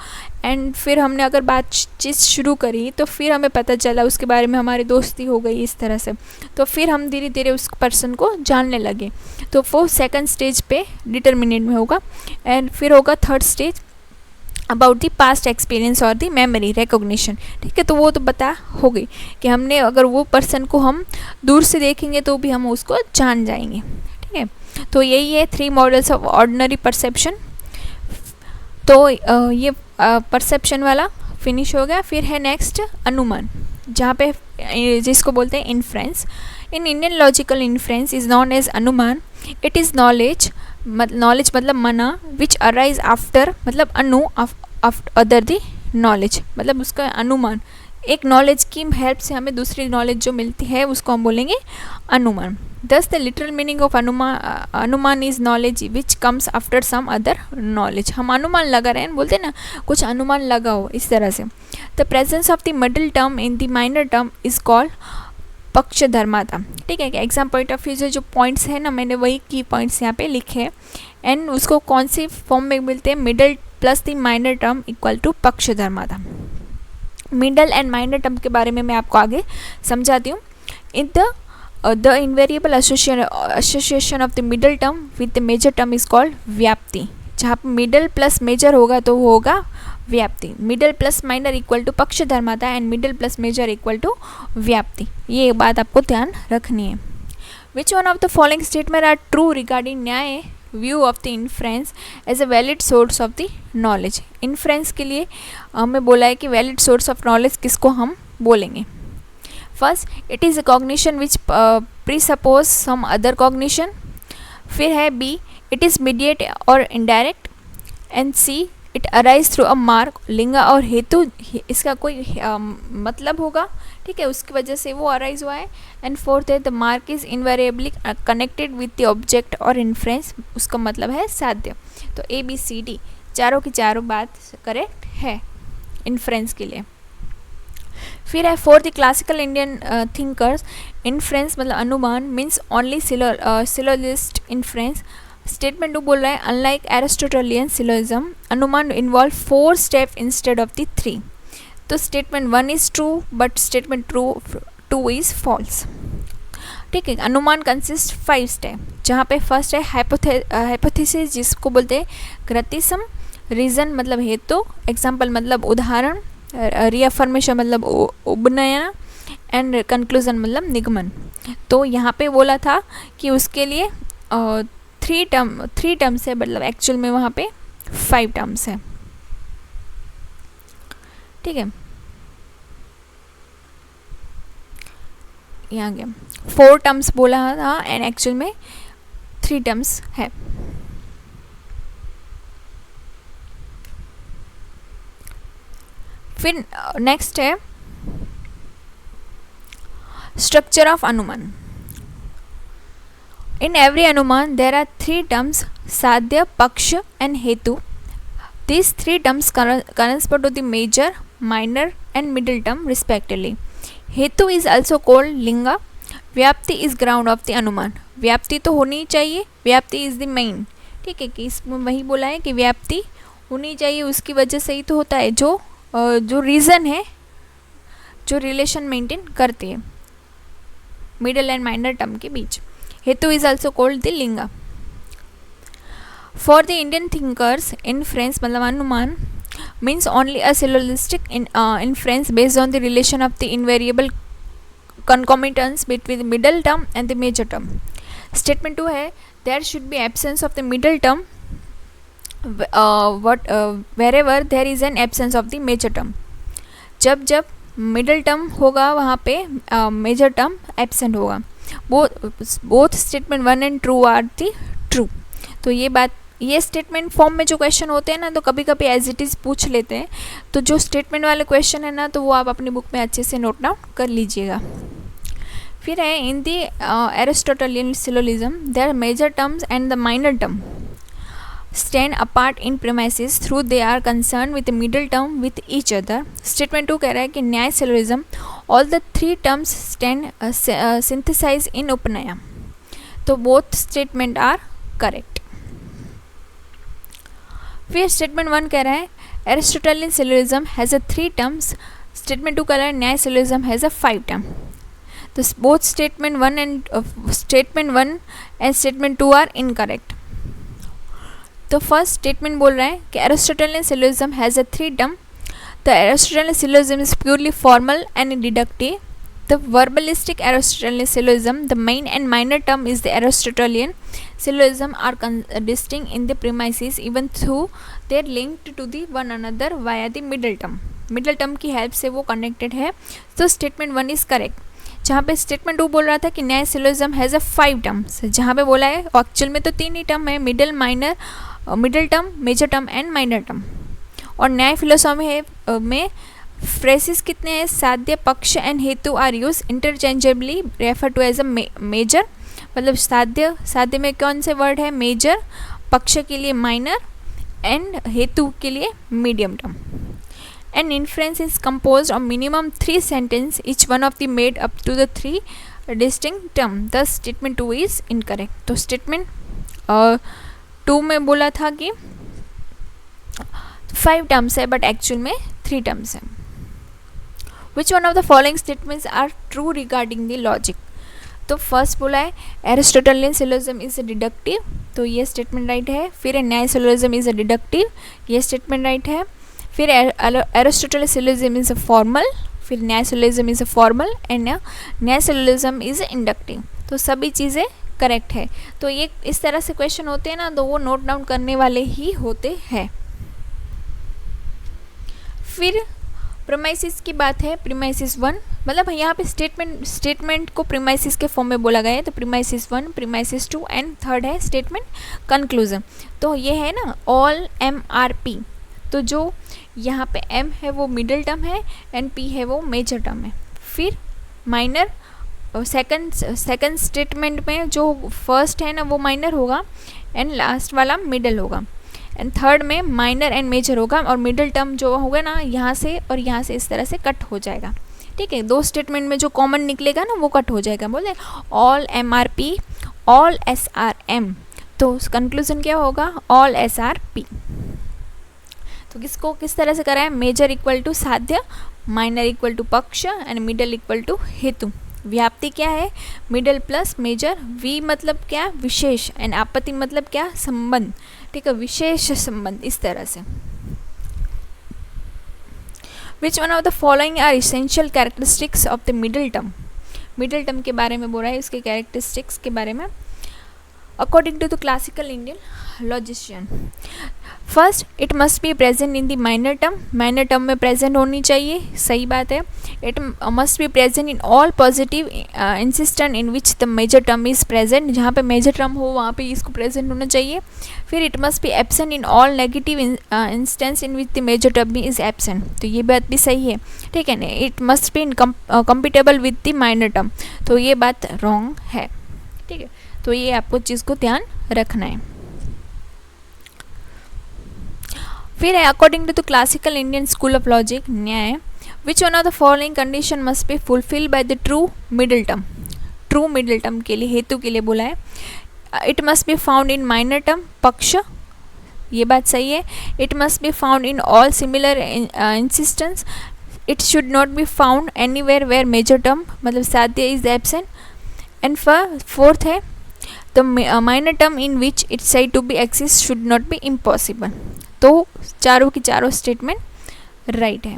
एंड फिर हमने अगर बातचीत शुरू करी, तो फिर हमें पता चला उसके बारे में, हमारी दोस्ती हो गई इस तरह से, तो फिर हम धीरे धीरे उस पर्सन को जानने लगे, तो वो सेकंड स्टेज पे डिटर्मिनेट में होगा। एंड फिर होगा third stage about the past experience और दी मेमोरी रिकॉग्निशन, ठीक है, तो वो तो बता हो गई कि हमने अगर वो पर्सन को हम दूर से देखेंगे तो भी हम उसको जान जाएंगे, ठीक है। तो यही है 3 मॉडल्स ऑफ ऑर्डिनरी परसेप्शन। तो ये परसेप्शन वाला फिनिश हो गया। फिर है नेक्स्ट अनुमान, जहाँ पे जिसको बोलते हैं inference. In Indian logical inference is known as अनुमान। इट इज़ नॉलेज मतलब मना विच अराइज आफ्टर, मतलब अदर दी नॉलेज, मतलब उसका अनुमान, एक नॉलेज की हेल्प से हमें दूसरी नॉलेज जो मिलती है उसको हम बोलेंगे अनुमान। Thus the literal meaning of अनुमान is knowledge which comes after some other knowledge. हम अनुमान लगा रहे हैं, बोलते हैं ना, कुछ अनुमान लगाओ, इस तरह से। The presence of the middle term in the minor term is called पक्ष धर्माता, ठीक है। एग्जाम पॉइंट ऑफ व्यू से जो पॉइंट्स है ना, मैंने वही की पॉइंट्स यहाँ पे लिखे हैं, एंड उसको कौन सी फॉर्म में मिलते हैं? Middle plus the minor term equal to पक्ष धर्माता। मिडल एंड माइनर टर्म के बारे में मैं आपको आगे समझाती हूँ। In the invariable association of the middle term with the major term is called व्याप्ति। जहाँ पर मिडल प्लस मेजर होगा तो वो होगा व्याप्ति। Middle plus minor equal to पक्ष dharmata and middle plus major equal to vyapti. ये बात आपको ध्यान रखनी है। Which one of the following statement are true regarding Nyaya view of the inference as a valid source of the knowledge. Inference के लिए हमें बोला है कि वैलिड सोर्स ऑफ नॉलेज किसको हम बोलेंगे। First, it is a cognition which presuppose some other cognition. फिर है बी, इट इज़ मीडिएट और indirect. And C, it arise through a mark. लिंगा और हेतु इसका कोई मतलब होगा, ठीक है, उसकी वजह से वो अराइज हुआ है। एंड फोर्थ है the mark is invariably connected with the object और इन्फ्रेंस, उसका मतलब है साध्य। तो ए बी सी डी चारों की चारों बात करेक्ट है इन्फ्रेंस के लिए। फिर है for the classical Indian thinkers, inference मतलब अनुमान means only syllogist inference. Statement 2 बोल रहा है अनलाइक एरिस्टोटेलियन सिलोजिज्म, अनुमान involve 4 step instead of the 3। तो statement 1 is true but statement 2 is false, ठीक है। अनुमान कंसिस्ट 5 स्टेप, जहाँ पे फर्स्ट है हाइपोथेसिस जिसको बोलते हैं कृतिसम, रीजन मतलब हेतु, एग्जाम्पल मतलब उदाहरण, रीअफर्मेशन मतलब उपनयन, एंड कंक्लूजन मतलब निगमन। तो यहाँ पे बोला था कि उसके लिए 3 टर्म्स है, मतलब एक्चुअल में वहाँ पे 5 टर्म्स है, ठीक है। यहाँ गया 4 टर्म्स बोला था एंड एक्चुअल में 3 टर्म्स है। फिर नेक्स्ट है स्ट्रक्चर ऑफ अनुमान। इन एवरी अनुमान देर आर 3 टर्म्स, साध्य, पक्ष एंड हेतु। These 3 terms correspond to the major, minor and middle term respectively. हेतु is also called लिंगा। व्याप्ति is ground of the अनुमान। व्याप्ति तो होनी चाहिए, व्याप्ति is the main, ठीक है, कि इसमें वही बोला है कि व्याप्ति होनी चाहिए, उसकी वजह से ही तो होता है जो रीज़न है, जो रिलेशन मेंटेन करती है मिडल एंड माइनर टर्म के बीच। हेतु is also called the Linga. For the Indian thinkers, inference मतलब अनुमान means only a syllogistic inference based on the relation of the invariable concomitants between the middle term and the major term. Statement 2 है there should be absence of the middle term wherever there is an absence of the major term. जब middle term होगा वहाँ पे major term absent होगा। both statement 1 and 2 are the true। तो ये statement form में जो क्वेश्चन होते हैं ना, तो कभी कभी एज इट इज़ पूछ लेते हैं, तो जो स्टेटमेंट वाले क्वेश्चन है ना, तो वो आप अपनी बुक में अच्छे से नोट डाउन कर लीजिएगा। फिर है in the Aristotelian syllogism there major terms and the minor term stand apart in premises through they are concern with middle term with each other. Statement 2 कह रहा है कि Nyaya syllogism all the 3 terms stand synthesize in उपनया। तो both statement are correct. फिर statement 1 कह रहा है Aristotelian syllogism has a 3 terms, statement 2 कह रहा है Nyaya syllogism has a 5 term. तो both statement 1 and statement 2 are incorrect. तो फर्स्ट स्टेटमेंट बोल रहा है कि Aristotelian syllogism has a 3 term. The Aristotelian syllogism is purely formal and deductive. The verbalistic Aristotelian syllogism, the main and minor term is the Aristotelian syllogism are distinct in the premises even though they are linked to the one another via the middle term. Middle term की help से वो connected है। तो statement 1 is correct. जहाँ पे statement 2 बोल रहा था कि Nyaya syllogism has a 5 terms, जहाँ पे बोला है एक्चुअल में तो 3 ही टर्म है, middle term, major term and minor term. और न्याय फिलोसॉफी में फ्रेसिस कितने हैं, साध्य, पक्ष एंड हेतु are use interchangeably refer to as a major. मतलब साध्य में कौन से वर्ड है, मेजर, पक्ष के लिए माइनर एंड हेतु के लिए medium term. And inference is compose of minimum 3 sentence, each one of the made up to the 3 distinct term. The statement 2 is incorrect. तो स्टेटमेंट 2 में बोला था कि 5 टर्म्स है बट एक्चुअल में 3 टर्म्स है। Which one of the following statements are true regarding the logic? तो first बोला है Aristotelian syllogism is a deductive, तो ये स्टेटमेंट राइट है। फिर न्याय सिलोजिज्म इज अ डिडक्टिव, ये स्टेटमेंट राइट है। फिर एरिस्टोटेलियन सिलोजिज्म इज अ फॉर्मल, फिर न्याय syllogism is a formal and न्याय सिलोजिज्म इज इंडक्टिव। तो सभी चीज़ें करेक्ट है। तो ये इस तरह से क्वेश्चन होते हैं ना, तो वो नोट डाउन करने वाले ही होते हैं। फिर प्रीमाइसिस की बात है, प्रीमाइसिस 1 मतलब यहाँ पे स्टेटमेंट को प्रीमाइसिस के फॉर्म में बोला गया है, तो प्रीमाइसिस 1, प्रीमाइसिस 2 एंड थर्ड है स्टेटमेंट कंक्लूजन। तो ये है ना ऑल MRP, तो जो यहाँ पे M है वो मिडिल टर्म है एंड P है वो मेजर टर्म है। फिर माइनर, सेकंड स्टेटमेंट में जो फर्स्ट है ना वो माइनर होगा एंड लास्ट वाला मिडल होगा, एंड थर्ड में माइनर एंड मेजर होगा, और मिडिल टर्म जो होगा ना यहाँ से और यहाँ से इस तरह से कट हो जाएगा। ठीक है, दो स्टेटमेंट में जो कॉमन निकलेगा ना वो कट हो जाएगा। बोले ऑल MRP, ऑल SRM, तो कंक्लूजन क्या होगा ऑल SRP। तो किसको किस तरह से करा है, मेजर इक्वल टू साध्य, माइनर इक्वल टू पक्ष एंड मिडल इक्वल टू हेतु। व्याप्ति क्या है, मिडल प्लस मेजर, वी मतलब क्या विशेष एंड आपत्ति मतलब क्या संबंध। ठीक है, विशेष संबंध इस तरह से। Which one of the following are essential characteristics of the middle term. Middle term के बारे में बोल रहा है, इसके कैरेक्टरिस्टिक्स के बारे में। According to the classical Indian logician, first it must be present in the minor term, minor term में प्रेजेंट होनी चाहिए, सही बात है। It must be present in all positive insistent in which the major term is present, जहाँ पे major term हो वहाँ पे इसको प्रेजेंट होना चाहिए। फिर it must be absent in all negative instance in which the major term is absent, तो ये बात भी सही है। ठीक है ना, it must be compatible with the minor term, तो ये बात रॉन्ग है। ठीक है, तो ये आपको चीज़ को ध्यान रखना है। फिर है according to the classical Indian school of logic Nyaya, which one of the following condition must be fulfil by the true middle term. True middle term के लिए, हेतु के लिए बोला है। It must be found in minor term, पक्ष, ये बात सही है। It must be found in all similar instances, it should not be found anywhere where major term मतलब साध्य इज एब्सेंट। एंड फोर्थ है the minor term in which it said to be exist should not be impossible. तो चारों की चारों statement right है।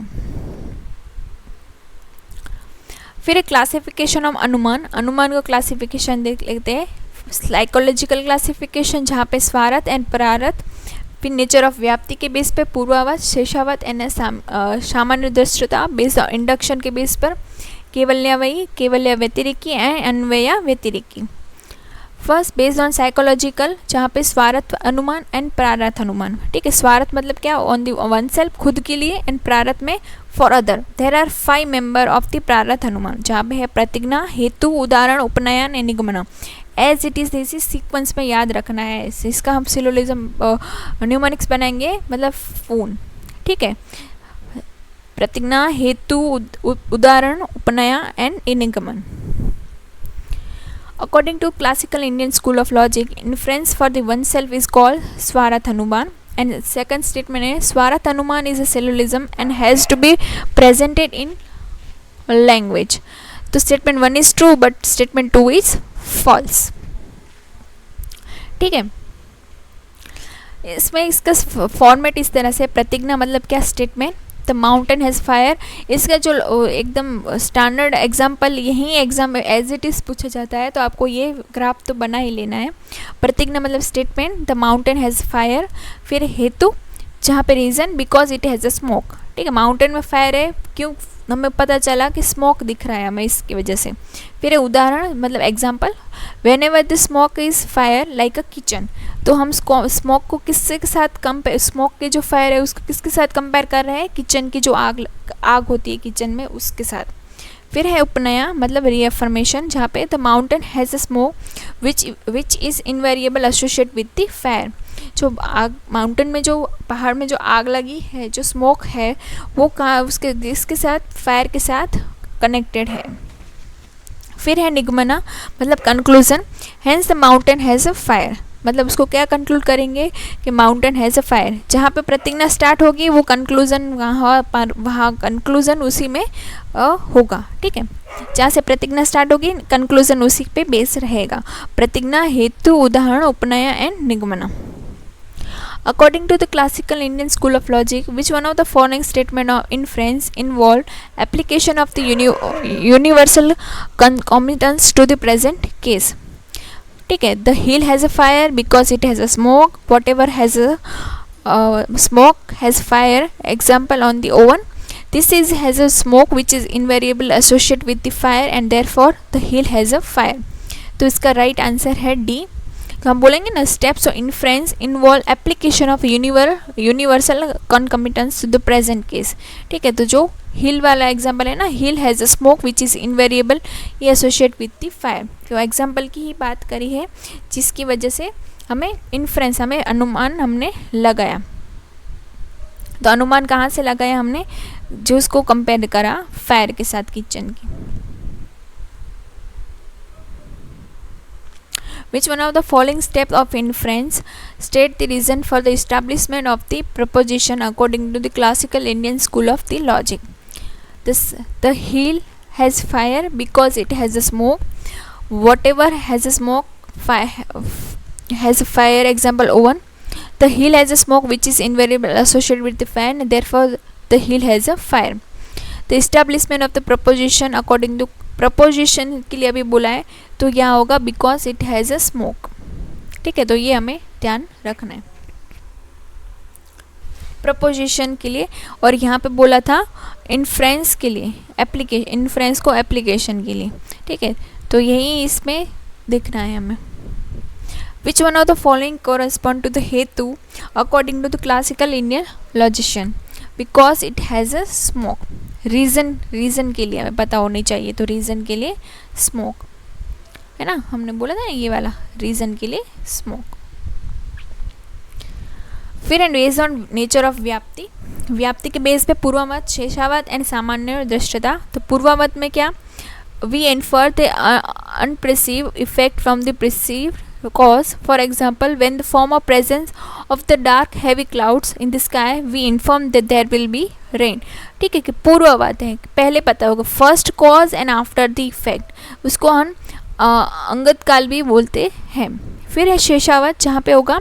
फिर classification of अनुमान, अनुमान का क्लासिफिकेशन देख लेते हैं। साइकोलॉजिकल क्लासिफिकेशन जहाँ पे स्वार्थ एंड परार्थ, फिर नेचर ऑफ व्याप्ति के बेस पे पूर्वावत, शेषावत एंड सामान्य दृष्टता बेस्ड ऑन इंडक्शन के बेस पर, केवल्यावयी, Kewalya व्यतिरिकी and Anvay व्यतिरिकी। First based on psychological जहाँ पे स्वार्थ अनुमान एंड प्रारथ अनुमान। ठीक है, स्वार्थ मतलब क्या ऑन दी वन सेल्फ खुद के लिए, एंड प्रारथ में for other. There are 5 member of the प्रारथ अनुमान, जहाँ पे है प्रतिज्ञा, हेतु, उदाहरण, उपनयन एंड निगमन। एज इट इज इसी सीक्वेंस में याद रखना है। इसका हम सिलोजिज्म न्यूमेरिक्स बनाएंगे मतलब फोन। ठीक है, प्रतिज्ञा, हेतु, उदाहरण, उपनयन and निगमन। According to classical Indian school of logic, inference for the oneself is called Swarth Anuman, and second statement is Swarth Anuman is a syllogism and has to be presented in language. तो statement 1 is true but statement 2 is false. ठीक है, इसमें इसका format इस तरह से, प्रतिज्ञा मतलब क्या statement, the mountain has fire, इसका जो एकदम स्टैंडर्ड एग्जाम्पल यही एग्जाम एज इट इज़ पूछा जाता है, तो आपको ये ग्राफ तो बना ही लेना है। प्रतिज्ञा मतलब statement, the mountain has fire. फिर हेतु जहाँ पे reason because it has a smoke. ठीक है, माउंटेन में फायर है, क्यों हमें पता चला कि स्मोक दिख रहा है हमें इसकी वजह से। फिर उदाहरण मतलब example, when ever the smoke is fire like a kitchen, तो हम स्मोक को किससे के साथ कंपेयर, स्मोक के जो फायर है उसको किसके साथ कंपेयर कर रहे हैं, किचन की जो आग होती है किचन में उसके साथ। फिर है उपनया मतलब रीअफर्मेशन, जहाँ पे the mountain has a smoke which is invariable associate with the fire. जो आग, माउंटेन में जो पहाड़ में जो आग लगी है, जो स्मोक है वो कहाँ उसके इसके साथ, फायर के साथ कनेक्टेड है। फिर है निगमना मतलब conclusion, hence the mountain has a fire, मतलब उसको क्या कंक्लूड करेंगे कि माउंटेन हैज़ अ फायर। जहाँ पे प्रतिज्ञा स्टार्ट होगी वो कंक्लूजन वहाँ कंक्लूजन उसी में होगा। ठीक है, जहाँ से प्रतिज्ञा स्टार्ट होगी कंक्लूजन उसी पे बेस रहेगा। प्रतिज्ञा, हेतु, उदाहरण, उपनय and निगमन। According to the classical Indian school of logic, which one of the following statement of inference involved application of the universal concomitance to the present case? ठीक है। The hill has a fire because it has a smoke, what ever has a smoke has fire, example on the oven. This is has a smoke which is invariable associated with the fire and therefore the hill has a fire. तो इसका right answer है D. तो हम बोलेंगे ना, steps of inference involve application of universal concomitance to the present case. ठीक है, तो जो हिल वाला एग्जाम्पल है ना, hill has a smoke which is invariable, ये एसोशिएट विथ द फायर। तो एग्जाम्पल की ही बात करी है जिसकी वजह से हमें इन्फ्रेंस, हमें अनुमान हमने लगाया। तो अनुमान कहाँ से लगाया हमने, जो उसको कंपेयर करा फायर के साथ किचन की। Which one of the following steps of inference state the reason for the establishment of the proposition according to the classical Indian school of the logic? The hill has fire because it has a smoke. Whatever has a smoke has a fire, example oven. The hill has a smoke which is invariable associated with the fan, therefore the hill has a fire. The establishment of the proposition according to preposition के लिए अभी बोला है, तो यहाँ होगा because it has a smoke. ठीक है, तो ये हमें ध्यान रखना है प्रपोजिशन के लिए। और यहाँ पे बोला था इन्फ्रेंस के लिए, इन्फ्रेंस को एप्लीकेशन के लिए। ठीक है, तो यही इसमें दिखना है हमें। Which one of the following correspond to the हेतु according to the classical Indian logician, because it has a smoke. Reason के लिए हमें पता होनी चाहिए, तो रीज़न के लिए स्मोक है ना, हमने बोला था ना ये वाला, रीज़न के लिए स्मोक। फिर and based on nature of व्याप्ति के बेस पे पूर्वमत, शेषावत एंड सामान्य दृष्टता। तो पूर्वमत में क्या, we infer the unperceived effect from the perceived cause. For example, when the former presence of the dark heavy clouds in the sky, we inform that there will be rain. ठीक है, कि पूर्ववाद है, पहले पता होगा first cause and after the effect, उसको हम अंगत काल भी बोलते हैं। फिर है शेषावत, जहाँ पे होगा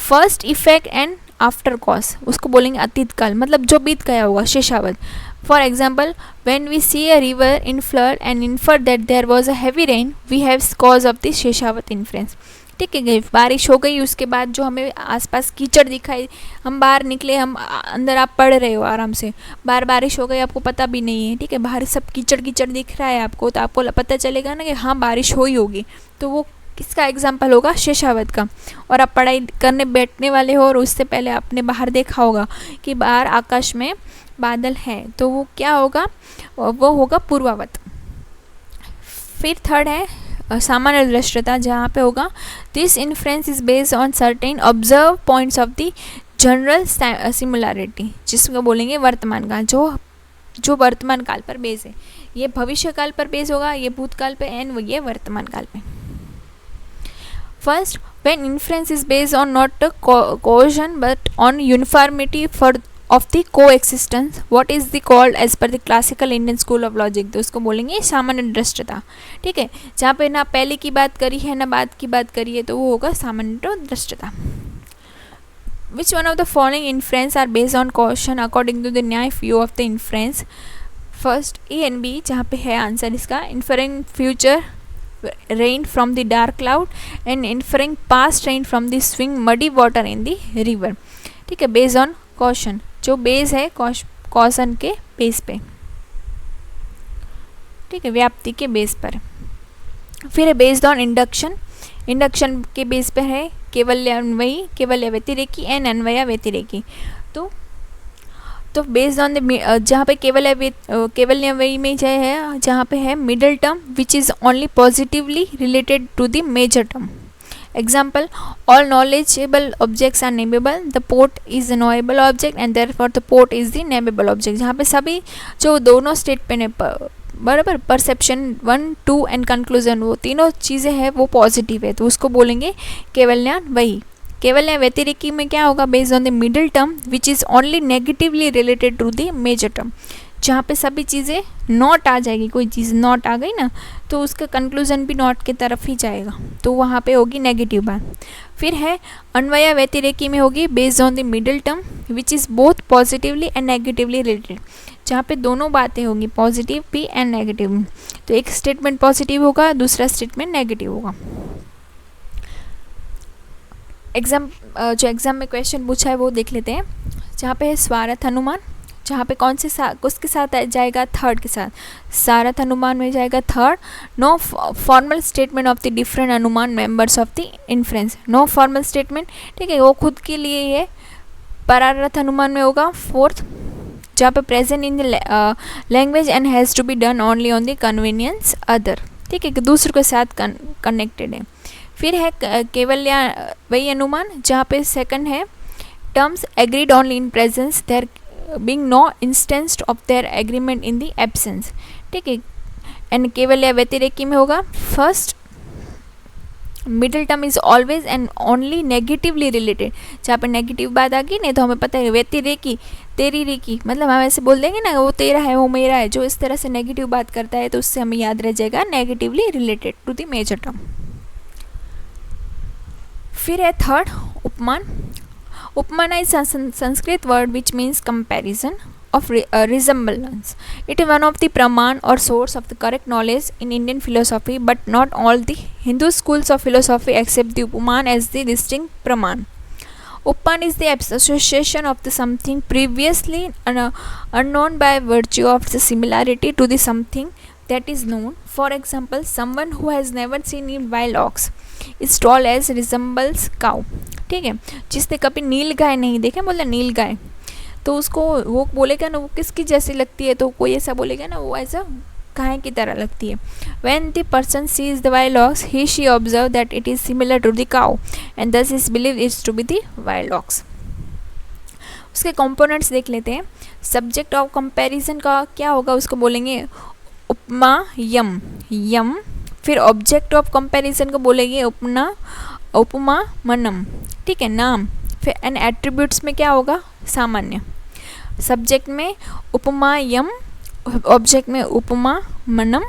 first effect and after cause, उसको बोलेंगे अतीत काल, मतलब जो बीत गया होगा शेषावत। For example, when we see a river in flood and infer that there was a heavy rain, we have cause of the शेषावत inference. ठीक है, बारिश हो गई, उसके बाद जो हमें आसपास कीचड़ दिखाई, हम बाहर निकले, हम अंदर आप पढ़ रहे हो आराम से, बाहर बारिश हो गई, आपको पता भी नहीं है, ठीक है, बाहर सब कीचड़ कीचड़ दिख रहा है आपको, तो आपको पता चलेगा ना कि हाँ बारिश हुई होगी, तो वो किसका एग्जाम्पल होगा, शेषावत का। और आप पढ़ाई करने बैठने वाले हो और उससे पहले आपने बाहर देखा होगा कि बाहर आकाश में बादल है, तो वो क्या होगा, वो होगा पूर्वावत। फिर थर्ड है सामान्य दृष्टता, जहाँ पे होगा this inference is based on certain observe points of the general similarity, जिसको बोलेंगे वर्तमान काल, जो वर्तमान काल पर बेस है। ये भविष्य काल पर बेस होगा, ये भूतकाल पे, एंड ये वर्तमान काल पे। First, when inference is based on not cohesion but on uniformity for of the coexistence, what is the called as per the classical Indian school of logic, तो उसको बोलेंगे सामान्य दृष्टता। ठीक है, जहाँ पे ना पहले की बात करी है ना बाद की बात करी है, तो वो होगा सामान्य दृष्टता। Which one of the following inference are based on caution according to the न्याय view of the inference? First, A and B, जहाँ पे है आंसर इसका, inferring future rain from the dark cloud and inferring past rain from the swing muddy water in the river। ठीक है, based on caution, जो base है caution के base पे, ठीक है, व्याप्ति के बेस पर। फिर है बेस्ड ऑन इंडक्शन के बेस पर है केवल्य अन्वयी, केवल्य व्यतिरेकी एंड अन्वय व्यतिरेकी। तो बेस्ड ऑन द, जहाँ पे केवल्य अन्वयी में जो है, जहाँ पे है middle term which is only positively related to the major term. Example, all knowledgeable objects are nameable, the pot is a knowable object and therefore the pot is the nameable object। जहाँ पे सभी जो दोनों state पे बराबर, perception 1, 2 and conclusion, वो तीनों चीज़ें हैं वो पॉजिटिव है, तो उसको बोलेंगे केवल्यान वही। केवल्य व्यतिरेकी में क्या होगा, based on the middle term which is only negatively related to the major term, जहाँ पे सभी चीज़ें नॉट आ जाएगी, कोई चीज़ नॉट आ गई ना तो उसका कंक्लूजन भी नॉट की तरफ ही जाएगा, तो वहाँ पे होगी नेगेटिव बात। फिर है अन्वय व्यतिरेकी में होगी based on the middle term which is both positively and negatively related, जहाँ पे दोनों बातें होंगी पॉजिटिव भी एंड नेगेटिव। तो एक स्टेटमेंट पॉजिटिव होगा, दूसरा स्टेटमेंट नेगेटिव होगा। जो एग्ज़ाम में क्वेश्चन पूछा है वो देख लेते हैं। जहाँ पे है स्वार्थ अनुमान, जहाँ पे कौन से उसके साथ जाएगा, थर्ड के साथ, सारथ अनुमान में जाएगा third. No formal statement of the different अनुमान members of the inference, no formal statement, ठीक है, वो खुद के लिए ये परारथ अनुमान में होगा फोर्थ। जहाँ पे present in the language and has to be done only on the convenience other, ठीक है, कि दूसरों के साथ कनेक्टेड है। फिर है केवल वही अनुमान, जहाँ पे सेकंड है terms agreed only in presence there being no instance of their agreement in the absence, ठीक है। एंड केवल या व्यतिरेकी में होगा first middle term is always and only negatively related, जहाँ पर नेगेटिव बात आ गई नहीं तो हमें पता है व्यतिरेकी तेरी रेकी, मतलब हम ऐसे बोल देंगे ना वो तेरा है वो मेरा है, जो इस तरह से नेगेटिव बात करता है तो उससे हमें याद रह जाएगा negatively related to the major term. फिर है थर्ड उपमान। उपमान is Sanskrit word which means comparison of resemblance. It is one of the praman or source of the correct knowledge in Indian philosophy, but not all the Hindu schools of philosophy accept the upaman as the distinct praman. Upan is the association of the something previously unknown by virtue of the similarity to the something that is known. For example, someone who has never seen a wild ox is told as resembles cow, ठीक है, जिसने कभी नील गाय नहीं देखे, बोले नील गाय, तो उसको वो बोलेगा ना वो किसकी जैसी लगती है, तो कोई ऐसा बोलेगा ना वो ऐसा गाय की तरह लगती है। When the person sees the wild ox, he she observe that it is similar to the cow and thus is believed it to be the wild ox. उसके कंपोनेंट्स देख लेते हैं। सब्जेक्ट ऑफ कंपैरिजन का क्या होगा, उसको बोलेंगे उपमा यम यम। फिर ऑब्जेक्ट ऑफ कंपैरिजन को बोलेंगे उपमा मनम, ठीक है, नाम। फिर एंड एट्रीब्यूट्स में क्या होगा, सामान्य। सब्जेक्ट में उपमा यम, ऑब्जेक्ट में उपमा मनम,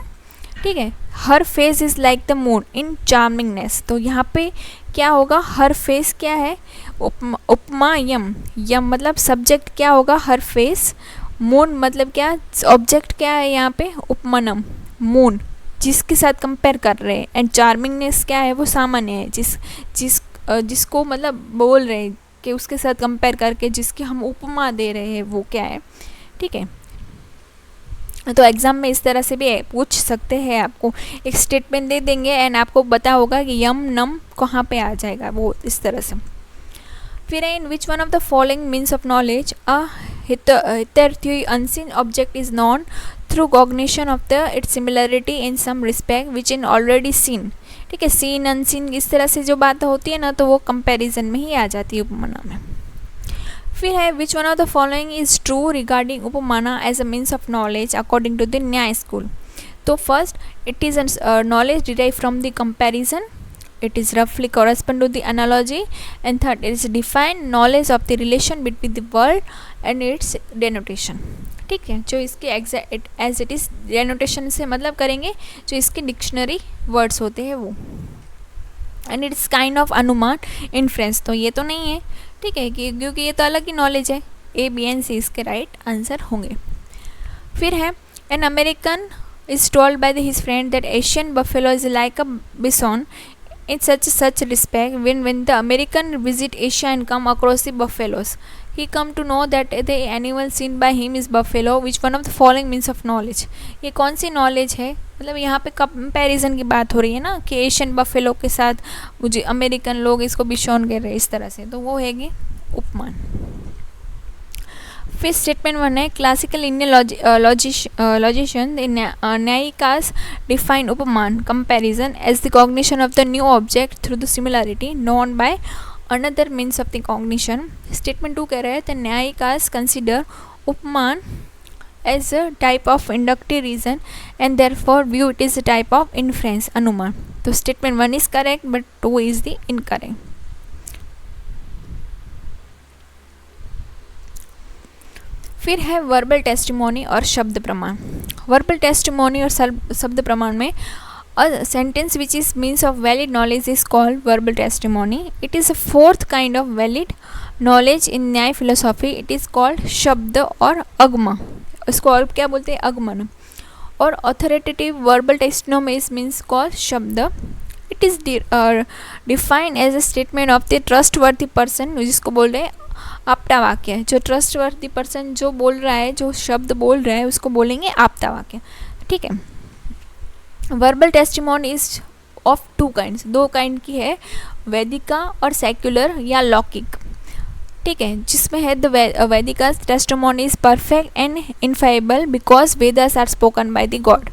ठीक है। Her face is like the moon in charmingness, तो यहाँ पे क्या होगा, हर फेस क्या है, उपमा यम, यम मतलब सब्जेक्ट क्या होगा, हर फेस। मून मतलब क्या, ऑब्जेक्ट क्या है यहाँ पे, उपमनम मून, जिसके साथ कंपेयर कर रहे हैं। एंड चार्मिंगनेस क्या है, वो सामान्य है, जिसको मतलब बोल रहे हैं कि उसके साथ कंपेयर करके जिसकी हम उपमा दे रहे हैं वो क्या है, ठीक है। तो एग्ज़ाम में इस तरह से भी पूछ सकते हैं, आपको एक स्टेटमेंट दे देंगे एंड आपको पता होगा कि यम नम कहाँ पे आ जाएगा, वो इस तरह से। फिर in which one of the following means of knowledge a hitherto unseen object is known through cognition of the its similarity in some respect which in already seen, ठीक है। सीन अनसीन इस तरह से जो बात होती है ना तो वो कंपैरिजन में ही आ जाती है उपमाना में। फिर है which one of the following is true regarding उपमाना as a means of knowledge according to the Nyaya school. तो first, it is knowledge derive from the comparison, it is roughly correspond to the analogy, and third, it is defined knowledge of the relation between the world and its denotation, ठीक है। जो इसके as it is डेनोटेशन से मतलब करेंगे जो इसके dictionary words होते हैं वो। एंड इट्स काइंड ऑफ अनुमान इन्फ्रेंस, तो ये तो नहीं है, ठीक है, क्योंकि ये तो अलग ही नॉलेज है। ए बी एंड सी इसके राइट आंसर होंगे। फिर है an American is told by his friend that Asian buffalo is like a बिसॉन in such respect. When the American visit Asia and come across the buffaloes, he come to know that the animal seen by him is buffalo. Which one of the following means of knowledge? ये कौन सी knowledge है, मतलब यहाँ पे comparison की बात हो रही है ना कि एशियन बफेलो के साथ मुझे अमेरिकन लोग इसको बिशॉन कह रहे हैं इस तरह से, तो वो हैगी उपमान। फिर स्टेटमेंट वन है क्लासिकल इंडियन लॉजिशियन न्यायिकास डिफाइन उपमान comparison as the cognition of the new object through the similarity known by another means of the cognition. Statement two कह रहे हैं द न्यायिकास कंसिडर उपमान as a type of inductive reason and therefore view it is a type of inference अनुमान। तो statement one is correct but two is the incorrect. फिर है verbal testimony और शब्द प्रमाण। वर्बल टेस्टिमोनी और शब्द प्रमाण में a sentence which is means of valid knowledge is called verbal testimony. It is a fourth kind of valid knowledge in न्याय फिलोसॉफी। इट इज़ कॉल्ड शब्द और अगम, इसको और क्या बोलते हैं, अगमन। और authoritative verbal testimony means called शब्द। It is defined as a statement of the trustworthy person, जिसको बोल रहे हैं आपता वाक्य है। जो ट्रस्टवर्थी पर्सन जो बोल रहा है, जो शब्द बोल रहा है, उसको बोलेंगे आपता वाक्य। ठीक है। Verbal testimony is of two kinds, दो काइंड की है, वैदिका और सेक्युलर या लौकिक। ठीक है, जिसमें है द वैदिका testimony is perfect and infallible because Vedas are spoken by the God.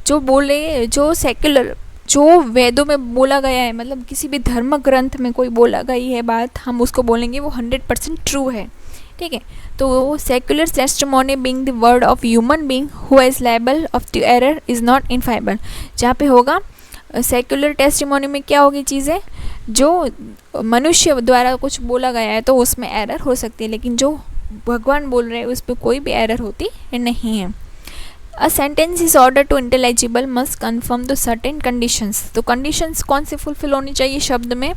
जो बोले, जो सेक्युलर, जो वेदों में बोला गया है, मतलब किसी भी धर्म ग्रंथ में कोई बोला गई है बात, हम उसको बोलेंगे वो 100% ट्रू है। ठीक है, तो secular testimony being the word of human being who is liable of the error is not infallible. जहाँ पे होगा सेक्युलर टेस्टिमोनी में क्या होगी चीज़ें, जो मनुष्य द्वारा कुछ बोला गया है तो उसमें एरर हो सकती है, लेकिन जो भगवान बोल रहे हैं उस पर कोई भी एरर होती नहीं है। A sentence is order to intelligible must confirm the certain conditions. तो कंडीशंस कौन से फुलफिल होनी चाहिए शब्द में,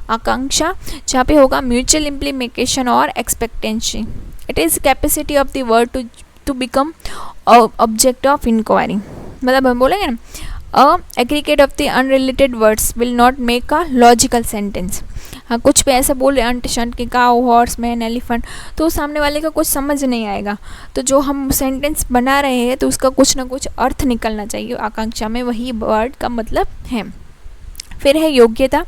आकांक्षा, जहाँ पे होगा म्यूचुअल इम्प्लीमेशन और expectancy. It is capacity of the word to become object of inquiry. मतलब हम बोलेंगे ना, aggregate of the unrelated words will not make a logical sentence. हाँ, कुछ भी ऐसा बोल रहे अंट शंट के काउ, हॉर्स, मैन, एलिफेंट, तो सामने वाले का कुछ समझ नहीं आएगा। तो जो हम सेंटेंस बना रहे हैं तो उसका कुछ ना कुछ अर्थ निकलना चाहिए आकांक्षा में, वही वर्ड का मतलब है। फिर है योग्यता,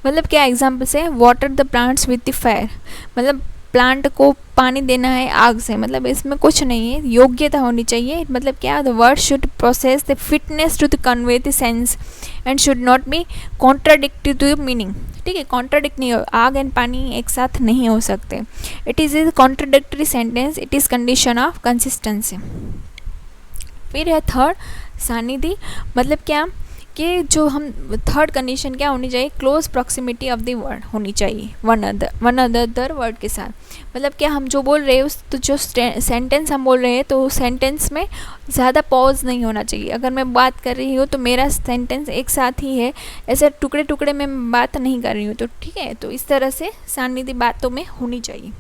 मतलब क्या एग्जाम्पल्स है, water the plants with the fire, मतलब प्लांट को पानी देना है आग से, मतलब इसमें कुछ नहीं है, योग्यता होनी चाहिए। मतलब क्या, the word should process the fitness to the convey the sense and should not be contradictive to the meaning. ठीक है, कॉन्ट्राडिक्ट नहीं हो, आग एंड पानी एक साथ नहीं हो सकते। It is a contradictory sentence, it is condition of consistency. फिर है थर्ड सानिधि, मतलब क्या कि जो हम थर्ड कंडीशन क्या होनी चाहिए, close proximity of the word होनी चाहिए वन अदर वर्ड के साथ। मतलब क्या, हम जो बोल रहे हैं उस, तो जो सेंटेंस हम बोल रहे हैं तो सेंटेंस में ज़्यादा पॉज नहीं होना चाहिए। अगर मैं बात कर रही हूँ तो मेरा सेंटेंस एक साथ ही है, ऐसे टुकड़े टुकड़े में बात नहीं कर रही हूँ। तो ठीक है, तो इस तरह से सानिधि बातों में होनी चाहिए।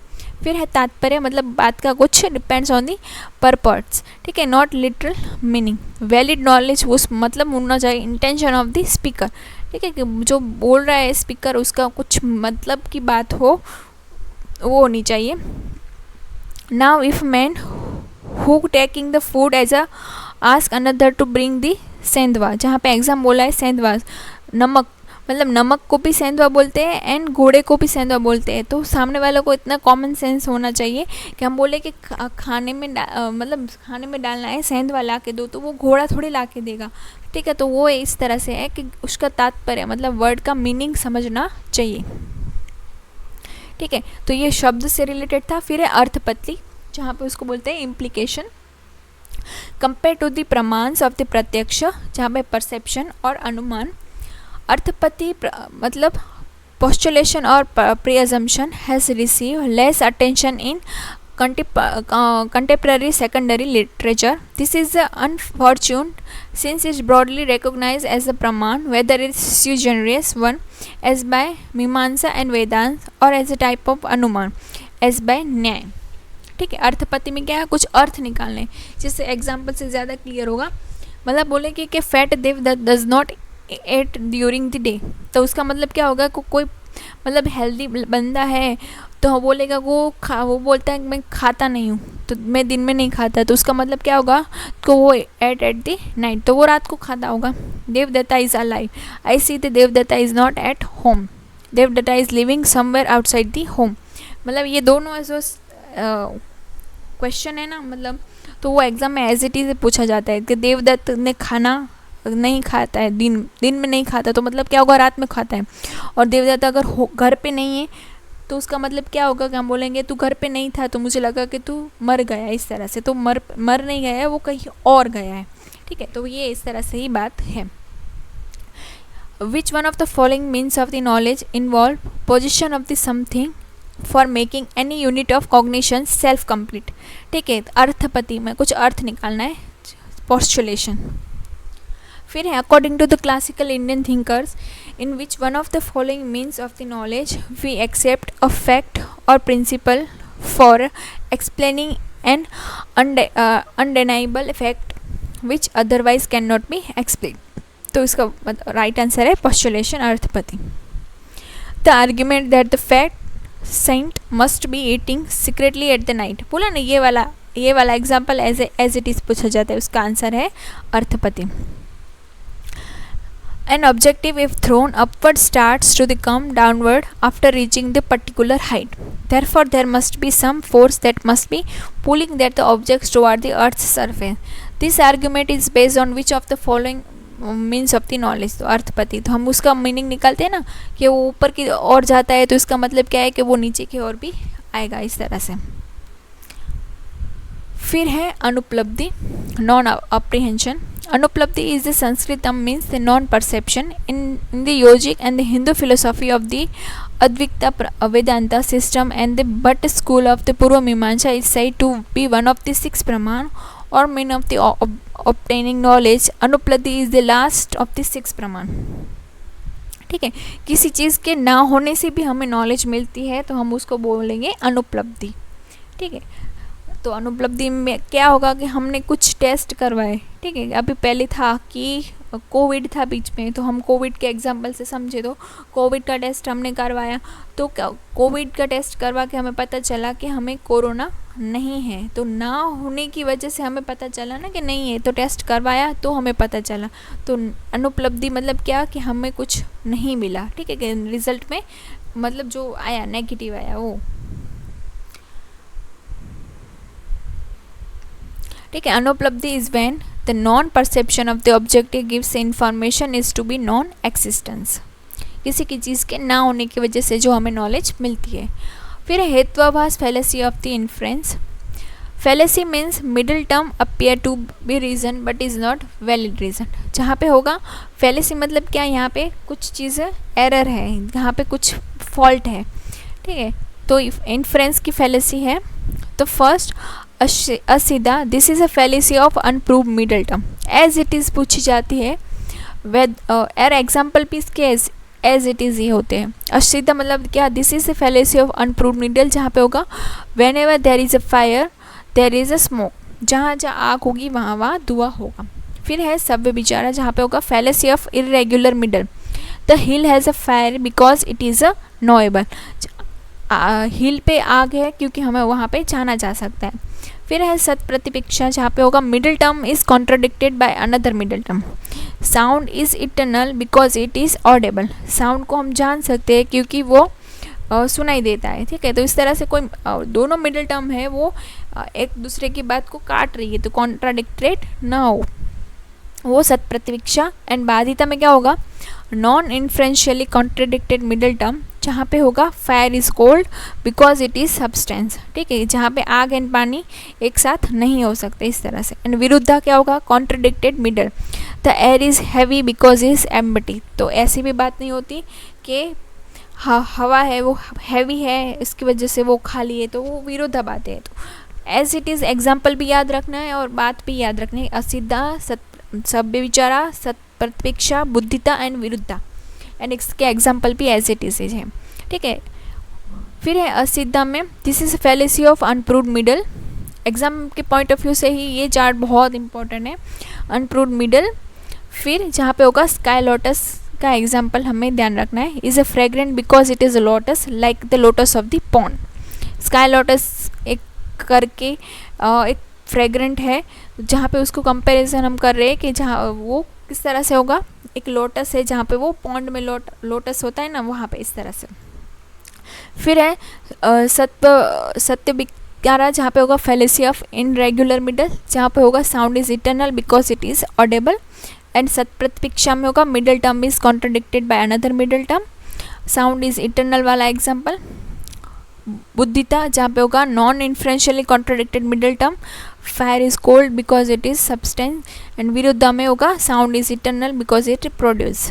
फिर है तात्पर्य, मतलब बात का कुछ डिपेंड्स ऑन दी परपर्ट्स। ठीक है, not literal meaning. Valid knowledge, उस मतलब होना चाहिए इंटेंशन ऑफ द स्पीकर। ठीक है, कि जो बोल रहा है स्पीकर उसका कुछ मतलब की बात हो, वो होनी चाहिए। Now if man who taking the food as a ask another to bring the सेंधवा, जहाँ पे एग्जाम बोला है सेंधवा, नमक, मतलब नमक को भी सेंधवा बोलते हैं एंड घोड़े को भी सेंधवा बोलते हैं। तो सामने वालों को इतना कॉमन सेंस होना चाहिए कि हम बोले कि खाने में मतलब खाने में डालना है, सेंधवा ला के दो, तो वो घोड़ा थोड़ी ला के देगा। ठीक है, तो वो इस तरह से है कि उसका तात्पर्य, मतलब वर्ड का मीनिंग समझना चाहिए। ठीक है, तो ये शब्द से रिलेटेड था। फिर है अर्थपत्ति, जहाँ पे उसको बोलते हैं इम्प्लीकेशन। कंपेयर टू द प्रमाण्स ऑफ द प्रत्यक्ष, जहाँ पे परसेप्शन और अनुमान। अर्थपत्ति मतलब पोस्टुलेशन और presumption has receive less attention in contemporary secondary literature. This is unfortunate since it's broadly recognized as a praman, whether it's sui generis one as by Mimamsa and Vedanta or as a type of anuman as by न्याय। ठीक है, अर्थपत्ति में क्या है, कुछ अर्थ निकालने, जिससे example से ज़्यादा क्लियर होगा। मतलब बोले कि fat Dev does not eat during the day, तो उसका मतलब क्या होगा, कोई मतलब हेल्दी बंदा है तो वो बोलेगा वो बोलता है कि मैं खाता नहीं हूँ, तो मैं दिन में नहीं खाता, तो उसका मतलब क्या होगा, तो वो एट द नाइट, तो वो रात को खाता होगा। Devdatta is alive, I see the Devdatta is not at home, Devdatta is living somewhere outside the home. मतलब ये दोनों जो क्वेश्चन है ना, मतलब तो वो एग्ज़ाम में एज इट इज़ पूछा जाता है कि देवदत्त ने खाना नहीं खाता है, दिन में नहीं खाता, तो मतलब क्या होगा, रात में खाता है। और देवदत्त अगर घर पे नहीं है तो उसका मतलब क्या होगा कि हम बोलेंगे तू घर पे नहीं था तो मुझे लगा कि तू मर गया, इस तरह से। तो मर नहीं गया है, वो कहीं और गया है। ठीक है, तो ये इस तरह से ही बात है। Which one of the following means of the knowledge involve position of the something for making any unit of cognition self complete. ठीक है, अर्थपति में कुछ अर्थ निकालना है, पोस्टुलेशन। फिर है according to the classical Indian thinkers in which one of the following means of the knowledge we accept a fact और principle for explaining an undeniable fact which otherwise can not be explain. तो इसका right answer है postulation अर्थपति। The argument that the fact saint must be eating secretly at the night, बोला ना ये वाला example as it is पूछा जाता है, उसका आंसर है अर्थपति। An objective if thrown upward starts to come downward after reaching the particular height. Therefore, there must be some force that must be pulling that the objects toward the Earth's surface. This argument is based on which of the following means of the knowledge. तो अर्थपति, तो हम उसका meaning निकालते हैं ना कि वो ऊपर की ओर जाता है, तो इसका मतलब क्या है कि वो नीचे की ओर भी आएगा, इस तरह से। फिर है अनुपलब्धि, non apprehension. Anupalabdhi is the Sanskrit term means the non-perception. In the yogic and the Hindu philosophy of the Advaita Vedanta system and the Bhatt school of the Purva Mimamsa is said to be one of the 6 Praman or mean of the obtaining knowledge. Anupalabdhi is the last of the 6 Praman. ठीक है, किसी चीज़ के ना होने से भी हमें knowledge मिलती है तो हम उसको बोलेंगे अनुपलब्धि। ठीक है, तो अनुपलब्धि में क्या होगा कि हमने कुछ टेस्ट करवाए। ठीक है, अभी पहले था कि कोविड था बीच में, तो हम कोविड के एग्जाम्पल से समझे, तो कोविड का टेस्ट हमने करवाया, तो कोविड का टेस्ट करवा के हमें पता चला कि हमें कोरोना नहीं है, तो ना होने की वजह से हमें पता चला ना कि नहीं है, तो टेस्ट करवाया तो हमें पता चला। तो अनुपलब्धि मतलब क्या कि हमें कुछ नहीं मिला। ठीक है, कि रिजल्ट में मतलब जो आया नेगेटिव आया वो। ठीक है, अनुपलब्धि is when the non perception of the objective gives information is to be non existence, किसी की चीज़ के ना होने की वजह से जो हमें नॉलेज मिलती है। फिर हेत्वाभास, fallacy of the inference. Fallacy means middle term appear to be reason but is not valid reason. जहाँ पे होगा फैलेसी मतलब क्या, यहाँ पे कुछ चीज़ें एरर है, यहाँ पे कुछ फॉल्ट है। ठीक है, तो इन्फ्रेंस की फैलेसी है, तो फर्स्ट असीधा, this is a fallacy of unprove middle term, as it is पूछी जाती है। वेद एर एग्जाम्पल भी इसके एज इट इज़ ही होते हैं। असीधा मतलब क्या, this is a fallacy of unprove middle, जहाँ पे होगा whenever there is a fire there is a smoke, जहाँ जहाँ आग होगी वहाँ धुआं होगा। फिर है सव्य विचारा, जहाँ पे होगा fallacy of irregular middle, the hill has a fire because it is a knowable, hill पे आग है क्योंकि हमें वहाँ पे जाना जा सकता है। फिर है सत प्रतिपिक्षा, जहाँ पे होगा middle term is contradicted by another middle term. Sound is eternal because it is audible, sound को हम जान सकते हैं क्योंकि वो सुनाई देता है। ठीक है, तो इस तरह से कोई दोनों मिडिल टर्म है वो एक दूसरे की बात को काट रही है, तो कॉन्ट्राडिक्टेड ना हो, वो सत प्रतिपिक्षा। एंड बाधिता में क्या होगा, non inferentially contradicted middle term, जहाँ पे होगा fire is cold because it is substance. ठीक है, जहाँ पे आग एंड पानी एक साथ नहीं हो सकते, इस तरह से। एंड विरुद्धा क्या होगा, contradicted middle, the air is heavy because is empty, तो ऐसी भी बात नहीं होती कि हवा है वो हैवी है इसकी वजह से वो खाली है, तो वो विरोधाभास है। तो एज इट इज़ एग्जाम्पल भी याद रखना है और बात भी याद रखनी है। असिद्धा, सभ्य विचारा, सत प्रतिपिक्षा, बुद्धिता एंड विरुद्धा, एंड इसके एग्जाम्पल भी एज इट इज है। ठीक है, फिर है असिद्धा में this is fallacy of unproved middle, exam के पॉइंट ऑफ व्यू से ही ये चार्ट बहुत इंपॉर्टेंट है, अनप्रूव्ड मिडल। फिर जहाँ पे होगा स्काई लोटस का एग्जाम्पल हमें ध्यान रखना है, is a fragrant because it is a lotus like the lotus of the pond. Sky lotus एक करके एक फ्रेग्रेंट है, जहाँ पे उसको कंपैरिजन हम कर रहे हैं कि जहाँ वो किस तरह से होगा, एक लोटस है जहाँ पे वो पॉन्ड में लोटस होता है ना, वहाँ पे इस तरह से। फिर है सत्य विकारा, जहाँ पे होगा फैलेसी ऑफ इनरेगुलर मिडल, जहाँ पे होगा sound is eternal because it is audible. And सत प्रतिपिक्षा में होगा middle term is contradicted by another middle term, sound is eternal वाला एग्जाम्पल। बुद्धिता, जहाँ पे होगा non inferentially contradicted middle term, fire is cold because it is substance. And विरुद्धा में होगा sound is eternal because it produce,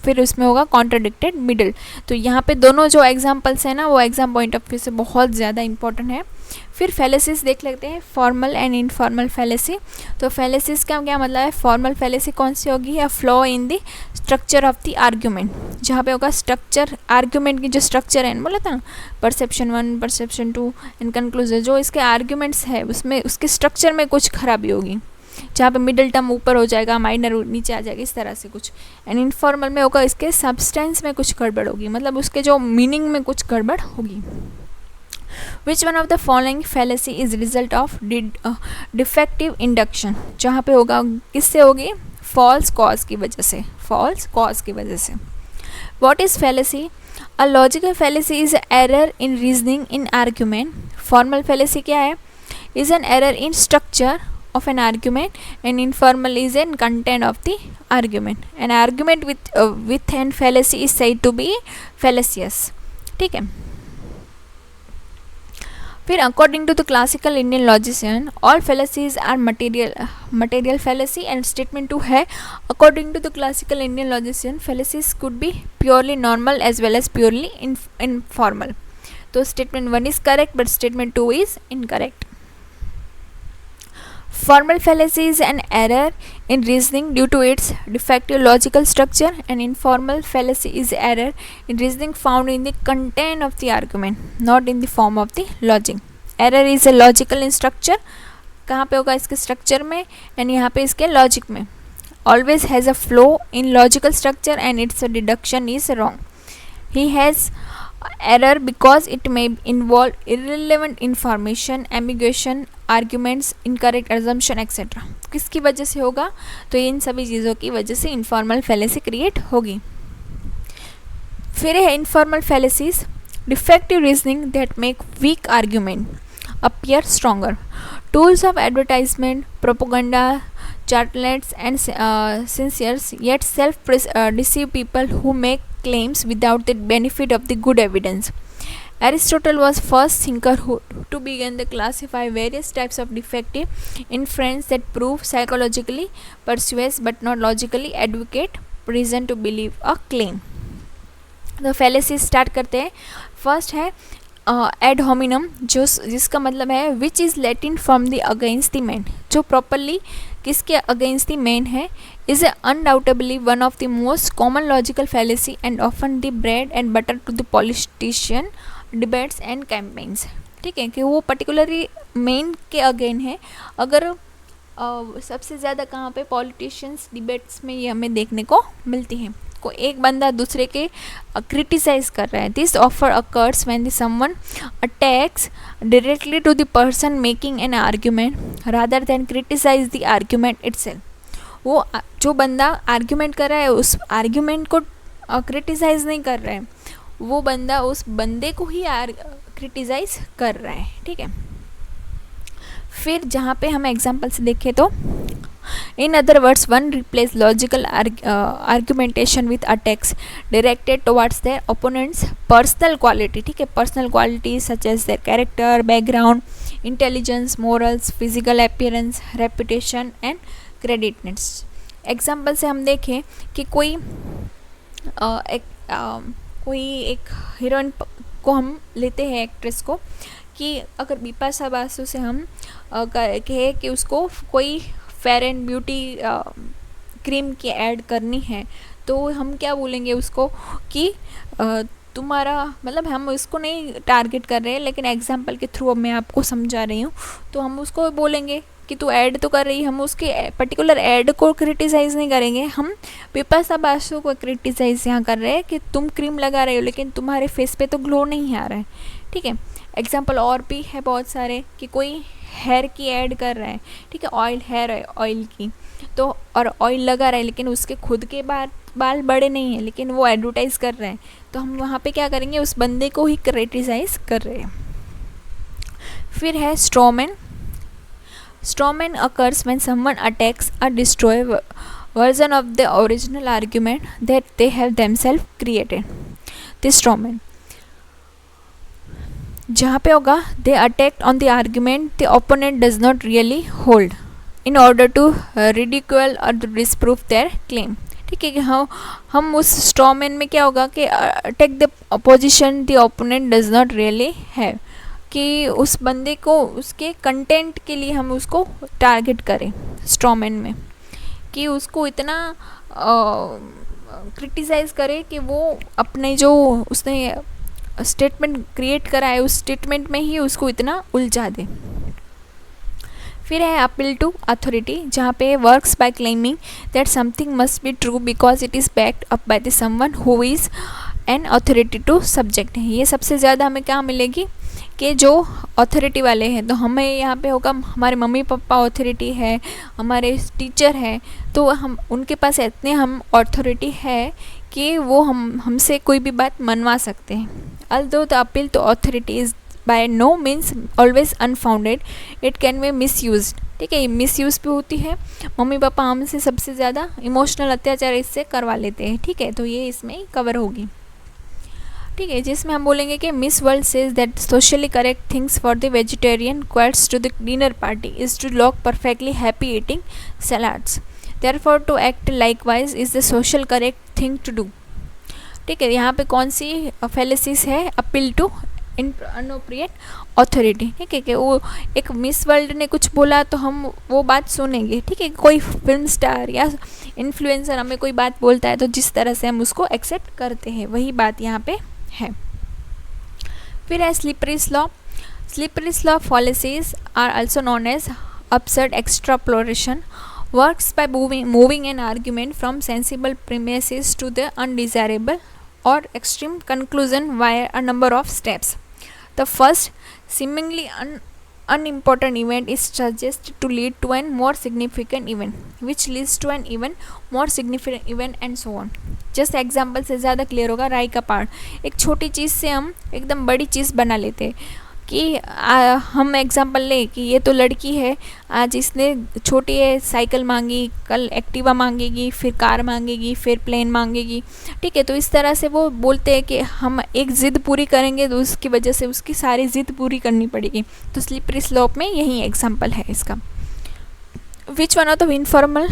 फिर उसमें होगा कॉन्ट्राडिक्टेड मिडल। तो यहाँ पे दोनों जो एग्जाम्पल्स हैं ना, वो एग्जाम पॉइंट ऑफ व्यू से बहुत ज़्यादा इंपॉर्टेंट है। फिर फैलेसिस देख लेते हैं, फॉर्मल एंड इनफॉर्मल फैलेसी। तो फैलेसिस का क्या मतलब है, फॉर्मल फैलेसी कौन सी होगी, या flaw in the structure of the argument, जहाँ पे होगा स्ट्रक्चर, आर्ग्यूमेंट की जो स्ट्रक्चर है बोला था ना, परसेप्शन 1, परसेप्शन 2 एंड कंक्लूजन, जो इसके आर्ग्यूमेंट्स है उसमें उसके स्ट्रक्चर में कुछ खराबी होगी। जहाँ पे मिडिल टर्म ऊपर हो जाएगा, माइनर नीचे आ जाएगा, इस तरह से कुछ। एंड इनफॉर्मल में होगा इसके सब्सटेंस में कुछ गड़बड़ होगी, मतलब उसके जो मीनिंग में कुछ गड़बड़ होगी। विच one of the following fallacy is result of defective induction, जहाँ पे होगा किससे होगी, फॉल्स कॉज की वजह से, फॉल्स कॉज की वजह से। What is fallacy? A logical fallacy is error in reasoning in argument. Formal fallacy क्या है? Is an error in structure of an argument, and informal is in content of the argument. An argument with an fallacy is said to be fallacious. ठीक है। फिर according to the classical Indian logician, all fallacies are material fallacy, and statement 2 है according to the classical Indian logician, fallacies could be purely normal as well as purely informal. तो statement 1 is correct but statement 2 is incorrect. Formal fallacy is an error in reasoning due to its defective logical structure, and informal fallacy is error in reasoning found in the content of the argument, not in the form of the logic. Error is a logical in structure, कहाँ पे होगा इसके structure में, and यहाँ पे इसके logic में. Always has a flaw in logical structure and its deduction is wrong. He has error because it may involve irrelevant information, ambiguation, arguments, incorrect assumption etc. किसकी वजह से होगा? तो इन सभी चीज़ों की वजह से इनफॉर्मल फैलेसी क्रिएट होगी। फिर है informal fallacies, defective reasoning that make weak argument appear stronger. Tools of advertisement, propaganda, charlatans and sincere yet self-deceive people who make claims without the benefit of the good evidence. Aristotle was first thinker to begin to classify various types of defective inference that prove psychologically persuasive but not logically advocate reason to believe a claim. तो fallacy start करते हैं। First है ad hominem, जिसका मतलब है which is Latin from the against the man, जो properly किसके against the man है, is undoubtedly one of the most common logical fallacy and often the bread and butter to the politician debates and campaigns. ठीक है, कि वो particularly main के again है। अगर सबसे ज़्यादा कहाँ पे पॉलिटिशियंस डिबेट्स में ये हमें देखने को मिलती हैं, को एक बंदा दूसरे के क्रिटिसाइज कर रहा है। This offer occurs when the someone attacks directly to the person making an argument rather than criticise the argument itself. वो जो बंदा आर्ग्यूमेंट कर रहा है उस आर्ग्यूमेंट को क्रिटिसाइज नहीं कर रहा है, वो बंदा उस बंदे को ही क्रिटिसाइज कर रहा है। ठीक है, फिर जहाँ पे हम एग्जाम्पल से देखें तो in other words, one replace logical argumentation with attacks directed towards their opponent's personal quality. ठीक है, personal qualities such as their character, background, intelligence, morals, physical appearance, reputation and creditness. Example से हम देखें कि कोई एक हीरोइन को हम लेते हैं, एक्ट्रेस को, कि अगर बिपाशा बासु से हम कहे कि उसको कोई फेयर एंड ब्यूटी क्रीम की ऐड करनी है, तो हम क्या बोलेंगे उसको कि तुम्हारा मतलब, हम उसको नहीं टारगेट कर रहे हैं लेकिन एग्जाम्पल के थ्रू अब मैं आपको समझा रही हूँ, तो हम उसको बोलेंगे कि तू ऐड तो कर रही है, हम उसके पर्टिकुलर ऐड को क्रिटिसाइज़ नहीं करेंगे, हम बिपाशा बासु को क्रिटिसाइज़ यहाँ कर रहे हैं कि तुम क्रीम लगा रहे हो लेकिन तुम्हारे फेस पे तो ग्लो नहीं आ रहा है। ठीक है, एग्जाम्पल और भी है बहुत सारे, कि कोई हेयर की ऐड कर रहा है, ठीक है, हेयर ऑयल की, तो और ऑयल लगा रहा है लेकिन उसके खुद के बाल बड़े नहीं हैं, लेकिन वो एडवर्टाइज कर रहे हैं, तो हम वहाँ पे क्या करेंगे, उस बंदे को ही क्रिटिसाइज कर रहे हैं। फिर है strawman. Strawman occurs when someone attacks और destroy version of the original argument that they have themselves created. The strawman जहाँ पे होगा they attacked on the argument the opponent does not really hold in order to ridicule और disprove their claim. ठीक है, कि हम उस straw man में क्या होगा कि attack the opposition the opponent does not really have, कि उस बंदे को उसके कंटेंट के लिए हम उसको टारगेट करें स्ट्रॉमैन में, कि उसको इतना क्रिटिसाइज़ करें कि वो अपने जो उसने स्टेटमेंट क्रिएट करा है उस स्टेटमेंट में ही उसको इतना उलझा दे। फिर है अपील टू अथॉरिटी, जहाँ पे works by claiming that something must be true because it is backed up by the someone who is an authority to subject है। ये सबसे ज़्यादा हमें क्या मिलेगी कि जो अथॉरिटी वाले हैं, तो हमें यहाँ पे होगा हमारे मम्मी पापा अथॉरिटी है, हमारे टीचर है, तो हम उनके पास इतने हम अथॉरिटी है कि वो हमसे कोई भी बात मनवा सकते हैं। although the appeal to authority is by no means always unfounded, it can be misused। ठीक है, ये मिसयूज़ भी होती है। मम्मी पापा हमसे सबसे ज़्यादा इमोशनल अत्याचार इससे करवा लेते हैं। ठीक है, तो ये इसमें कवर होगी। ठीक है, जिसमें हम बोलेंगे कि Miss World says that socially correct things for the vegetarian quiets to the dinner party is to look perfectly happy eating salads, therefore to act likewise is the social correct thing to do. ठीक है, यहाँ पे कौन सी fallacies है? Appeal to inappropriate authority. ठीक है, कि वो एक मिस वर्ल्ड ने कुछ बोला तो हम वो बात सुनेंगे। ठीक है, कोई फिल्म स्टार या इन्फ्लुएंसर हमें कोई बात बोलता है तो जिस तरह से हम उसको एक्सेप्ट करते हैं, वही बात यहाँ पे है। फिर है slippery slope. Slippery slope fallacies are also known as absurd extrapolation, works by moving an argument from sensible premises to the undesirable or extreme conclusion via a number of steps. The first, seemingly unimportant event is suggested to lead to a more significant event, which leads to an even more significant event and so on. Just example से ज़्यादा clear होगा। राई का पाड़, एक छोटी चीज़ से हम एकदम बड़ी चीज़ बना लेते हैं। कि हम एग्जांपल लें कि ये तो लड़की है, आज इसने छोटी है साइकिल मांगी, कल एक्टिवा मांगेगी, फिर कार मांगेगी, फिर प्लेन मांगेगी। ठीक है, तो इस तरह से वो बोलते हैं कि हम एक ज़िद पूरी करेंगे तो उसकी वजह से उसकी सारी ज़िद पूरी करनी पड़ेगी। तो स्लिपरी स्लोप में यही एग्जांपल है इसका। Which one of the informal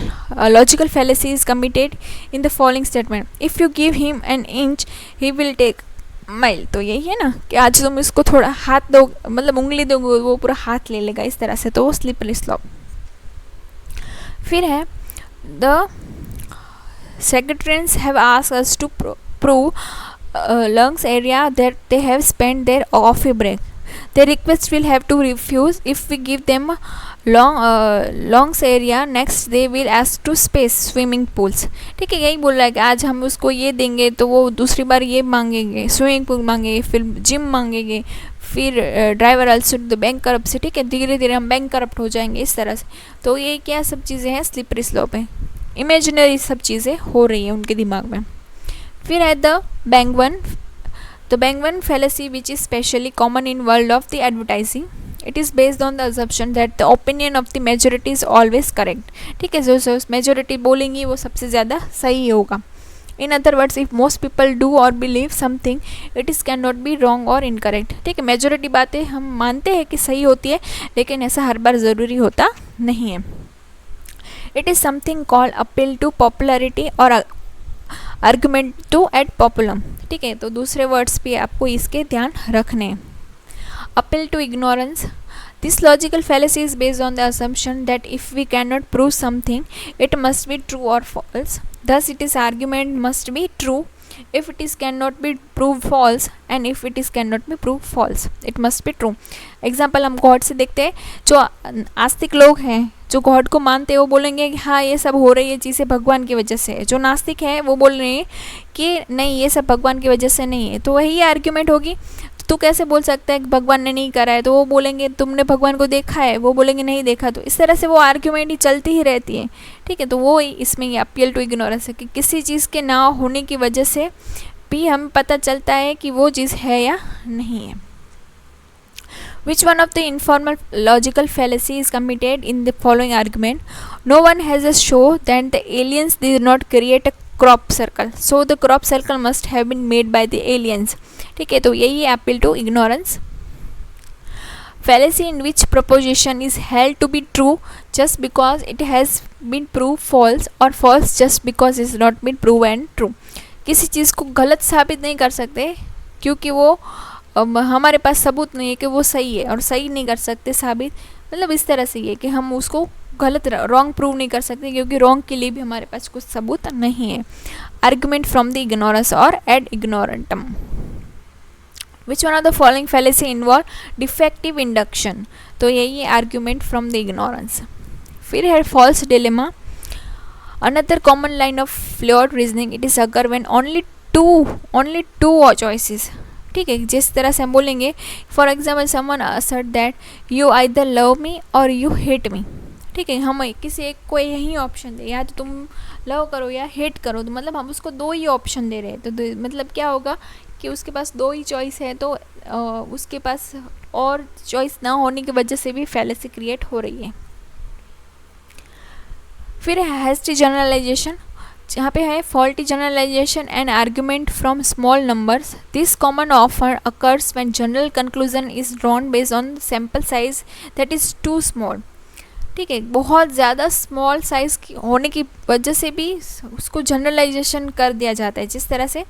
logical fallacy is committed in the following statement? If you give him an inch, he will take mile. तो यही है ना कि आज तुम इसको थोड़ा हाथ दो, मतलब उंगली दोगे, वो पूरा हाथ ले लेगा इस तरह से, तो वो स्लिपरी स्लोप। फिर है the secretaries have asked us to prove lungs area that they have spent their coffee break. Their request will have to refuse if we give them lungs area. Next they will ask to space swimming pools। ठीक है, यही बोल रहा है कि आज हम उसको ये देंगे तो वो दूसरी बार ये मांगेंगे, स्विमिंग पूल मांगेंगे, फिर जिम मांगेंगे, फिर driver also the bank corrupt से। ठीक है, धीरे धीरे हम बैंक करप्ट हो जाएंगे इस तरह से। तो ये क्या सब चीज़ें हैं? स्लिपरी स्लोप है, इमेजिनरी सब चीज़ें हो रही हैं उनके दिमाग में। फिर है the बैंगवन। The Bangman fallacy, which is especially common in world of the advertising, it is based on the assumption that the opinion of the majority is always correct। ठीक है, जो majority बोलेंगी वो सबसे ज़्यादा सही होगा। In other words, if most people do or believe something, it is cannot be wrong or incorrect। ठीक है, majority बातें हम मानते हैं कि सही होती है, लेकिन ऐसा हर बार ज़रूरी होता नहीं है। It is something called appeal to popularity और आर्गुमेंट टू एट पॉपुलम। ठीक है, तो दूसरे वर्ड्स भी आपको इसके ध्यान रखने। Appeal to ignorance. This logical fallacy is based on the assumption that if we can not prove something it must be true और false, thus it is argument must be true if it is cannot be proved false and if it is cannot be proved false it must be true। Example हम God से देखते हैं। जो आस्तिक लोग हैं, जो God को मानते हैं, वो बोलेंगे कि हाँ ये सब हो रही है चीज़ें भगवान की वजह से है। जो नास्तिक है वो बोल रहे हैं कि नहीं ये सब भगवान की वजह से नहीं है। तो वही आर्ग्यूमेंट होगी। तो कैसे बोल सकता है कि भगवान ने नहीं करा है? तो वो बोलेंगे तुमने भगवान को देखा है, वो बोलेंगे नहीं देखा। तो इस तरह से वो आर्ग्यूमेंट ही चलती ही रहती है। ठीक है, तो वो इसमें ये अपील टू इग्नोरेंस है कि किसी चीज़ के ना होने की वजह से भी हमें पता चलता है कि वो चीज़ है या नहीं है। Which one of the informal logical fallacy is committed in the following argument? No one has a show that the aliens did not create a crop circle, so the crop circle must have been made by the aliens। ठीक है, तो यही है appeal to ignorance। Fallacy in which proposition is held to be true just because it has been proved false or false just because it has not been proven true। किसी चीज़ को गलत साबित नहीं कर सकते क्योंकि वो हमारे पास सबूत नहीं है कि वो सही है, और सही नहीं कर सकते साबित, मतलब इस तरह से ये कि हम उसको गलत रॉन्ग प्रूव नहीं कर सकते क्योंकि रॉन्ग के लिए भी हमारे पास कुछ सबूत नहीं है। आर्गुमेंट फ्रॉम द इग्नोरेंस और add इग्नोरेंटम। Which one of the following fallacy involve defective induction? तो यही है आर्ग्यूमेंट फ्रॉम द इग्नोरेंस। फिर है false dilemma, another common line of flawed reasoning, it is अगर व्हेन ओनली टू चॉइसेस। ठीक है, जिस तरह से हम बोलेंगे for example someone assert that you either love me और यू हेट मी। ठीक है, हम किसी एक को यही ऑप्शन दे, या तो तुम लव करो या हेट करो, तो मतलब हम उसको दो ही ऑप्शन दे रहे हैं, तो मतलब क्या होगा कि उसके पास दो ही चॉइस है, तो उसके पास और चॉइस ना होने की वजह से भी फैलेसी क्रिएट हो रही है। फिर है हैस्टी जनरलाइजेशन, जहाँ पे है faulty generalisation and argument from small numbers, this common offer occurs when general conclusion is drawn based on sample size that is too small. ठीक है, बहुत ज़्यादा स्मॉल साइज़ की होने की वजह से भी उसको जनरलाइजेशन कर दिया जाता है। जिस तरह से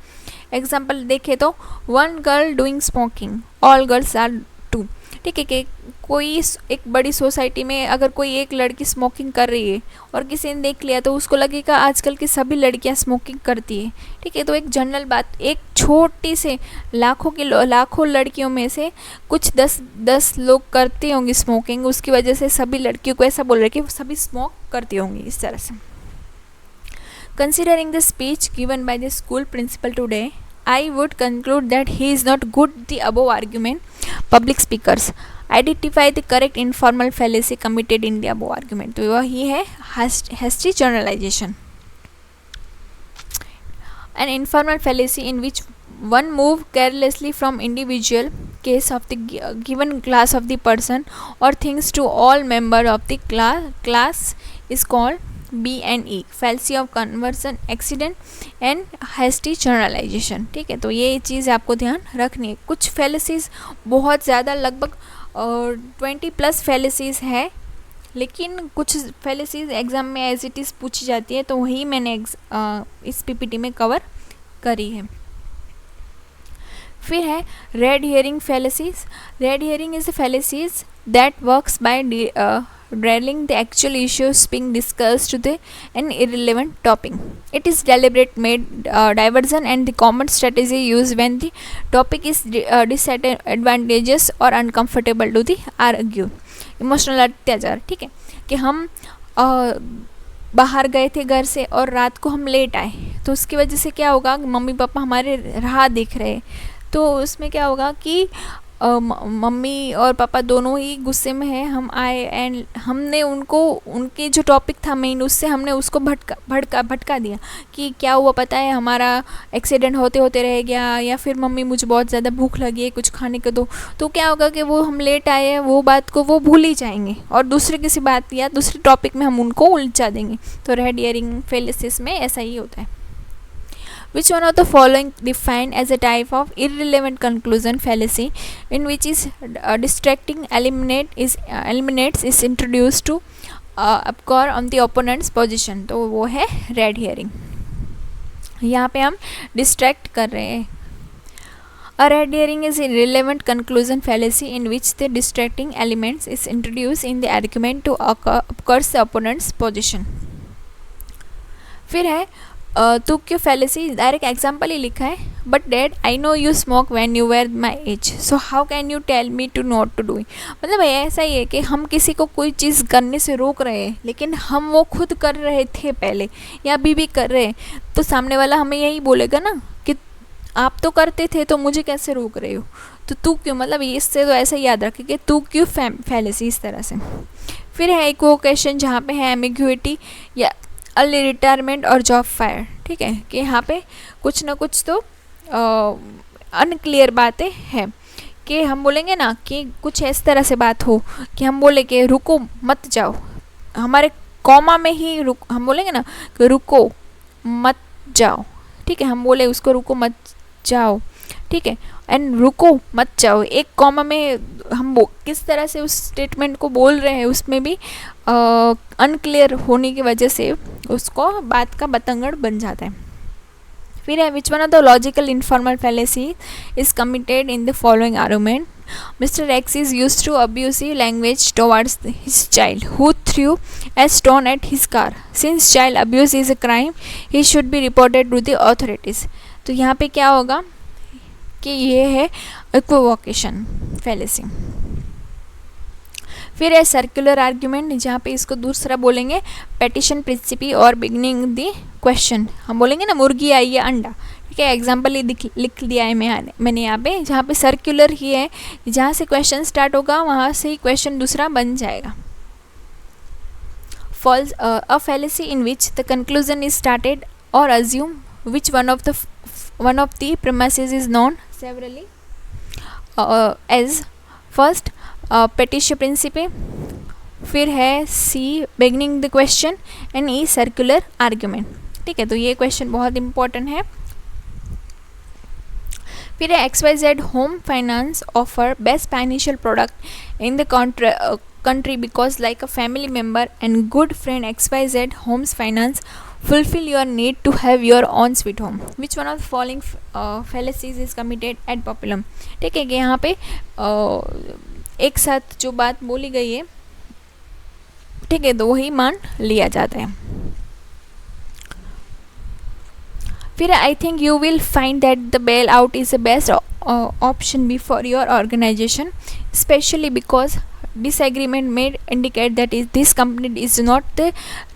एग्जांपल देखें तो one girl doing smoking, all girls are too. ठीक है, कि कोई एक बड़ी सोसाइटी में अगर कोई एक लड़की स्मोकिंग कर रही है और किसी ने देख लिया तो उसको लगेगा आजकल की सभी लड़कियां स्मोकिंग करती है। ठीक है, तो एक जनरल बात, एक छोटी से लाखों लड़कियों में से कुछ 10 लोग करते होंगे स्मोकिंग, उसकी वजह से सभी लड़कियों को ऐसा बोल रहे कि वो सभी स्मोक करती होंगी। इस तरह से considering the speech given by the school principal today, I would conclude that he is not good the above argument. Public speakers identify the correct informal fallacy committed in the above argument. तो वही है hasty generalization. An informal fallacy in which one move carelessly from individual case of the given class of the person or things to all member of the class is called B&E, fallacy of conversion, accident and hasty generalisation. ठीक है, तो ये चीज़ आपको ध्यान रखनी है। कुछ फैलेसीज बहुत ज़्यादा, लगभग 20+ फैलेसीज है, लेकिन कुछ फैलेसीज एग्ज़ाम में एज इट इज़ पूछी जाती है, तो वही मैंने इस पीपीटी में कवर करी है। फिर है red hearing फैलेसीज। Red hearing is a फैलेसीज that works by derailing the actual issues being discussed to an irrelevant topic. It is deliberate made diversion and the common strategy used when the topic is disadvantageous or uncomfortable to the argue. Emotional अत्याचार। ठीक है, कि हम बाहर गए थे घर से और रात को हम लेट आए, तो उसकी वजह से क्या होगा, मम्मी पापा हमारे राह देख रहे, तो उसमें क्या होगा कि मम्मी और पापा दोनों ही गुस्से में हैं, हम आए एंड हमने उनको उनके जो टॉपिक था मेन, उससे हमने उसको भटका दिया कि क्या हुआ पता है, हमारा एक्सीडेंट होते होते रह गया, या फिर मम्मी मुझे बहुत ज़्यादा भूख लगी है, कुछ खाने को दो। तो क्या होगा कि वो हम लेट आए हैं वो बात को वो भूल ही जाएंगे और दूसरे किसी बात या दूसरे टॉपिक में हम उनको उलझा देंगे। तो रेड हेयरिंग फैलेसीज में ऐसा ही होता है। Which one of the following defined as a type of irrelevant conclusion fallacy in which is distracting eliminates is introduced to occur on the opponent's position? तो वो है red herring। यहाँ पे हम distract कर रहे हैं। A red herring is irrelevant conclusion fallacy in which the distracting elements is introduced in the argument to occur the opponent's position। फिर है तो क्यों फैलेसी, डायरेक्ट एग्जाम्पल ही लिखा है, but dad I know you smoke when you were my age, so how can you tell me to not to do. मतलब ऐसा ही है कि हम किसी को कोई चीज़ करने से रोक रहे हैं, लेकिन हम वो खुद कर रहे थे पहले या अभी भी कर रहे हैं, तो सामने वाला हमें यही बोलेगा ना कि आप तो करते थे तो मुझे कैसे रोक रहे हो, तो तू क्यों, मतलब इससे तो ऐसा याद रखे कि तू क्यों फैलेसी, इस तरह से। फिर है इक्वोकेशन, जहाँ पे है एम्बिग्युइटी या अर्ली रिटायरमेंट और जॉब फायर। ठीक है, कि यहाँ पे कुछ ना कुछ तो अनक्लियर बातें हैं, कि हम बोलेंगे ना कि कुछ इस तरह से बात हो कि हम बोले कि रुको मत जाओ, हमारे कॉमा में ही हम बोलेंगे ना कि रुको मत जाओ। ठीक है, हम बोले उसको रुको मत जाओ, ठीक है, एंड रुको मत जाओ, एक कॉमा में हम किस तरह से उस स्टेटमेंट को बोल रहे हैं उसमें भी अनक्लियर होने की वजह से उसको बात का बतंगड़ बन जाता है। फिर है which one of the logical informal fallacy is committed in the following argument. Mr. X is used to abusive language towards his child who threw a stone at his car. Since child abuse is a crime, he should be reported to the authorities. तो यहाँ पे क्या होगा कि ये है इक्विवोकेशन fallacy. फिर है सर्कुलर आर्ग्यूमेंट, जहाँ पे इसको दूसरा बोलेंगे पेटिशन प्रिंसिपी और बिगनिंग द क्वेश्चन। हम बोलेंगे ना मुर्गी आई या अंडा, ठीक है, एग्जाम्पल ही लिख दिया है मैंने यहाँ पे, जहाँ पे सर्कुलर ही है, जहाँ से क्वेश्चन स्टार्ट होगा वहाँ से ही क्वेश्चन दूसरा बन जाएगा। False a fallacy in which the conclusion is started और assume which one of the premises is known severally as first petitio principii, फिर है C begging the question and E circular argument. ठीक है, तो ये क्वेश्चन बहुत important है। फिर है XYZ home finance offer best financial product in the country because like a family member and good friend XYZ homes finance fulfill your need to have your own sweet home. Which one of the following fallacies is committed ad populum? ठीक है कि यहाँ पे एक साथ जो बात बोली गई है, ठीक है, तो वही मान लिया जाता है। फिर I think you will find that the bail out is the best option be for your organisation specially because disagreement may indicate that this company is not the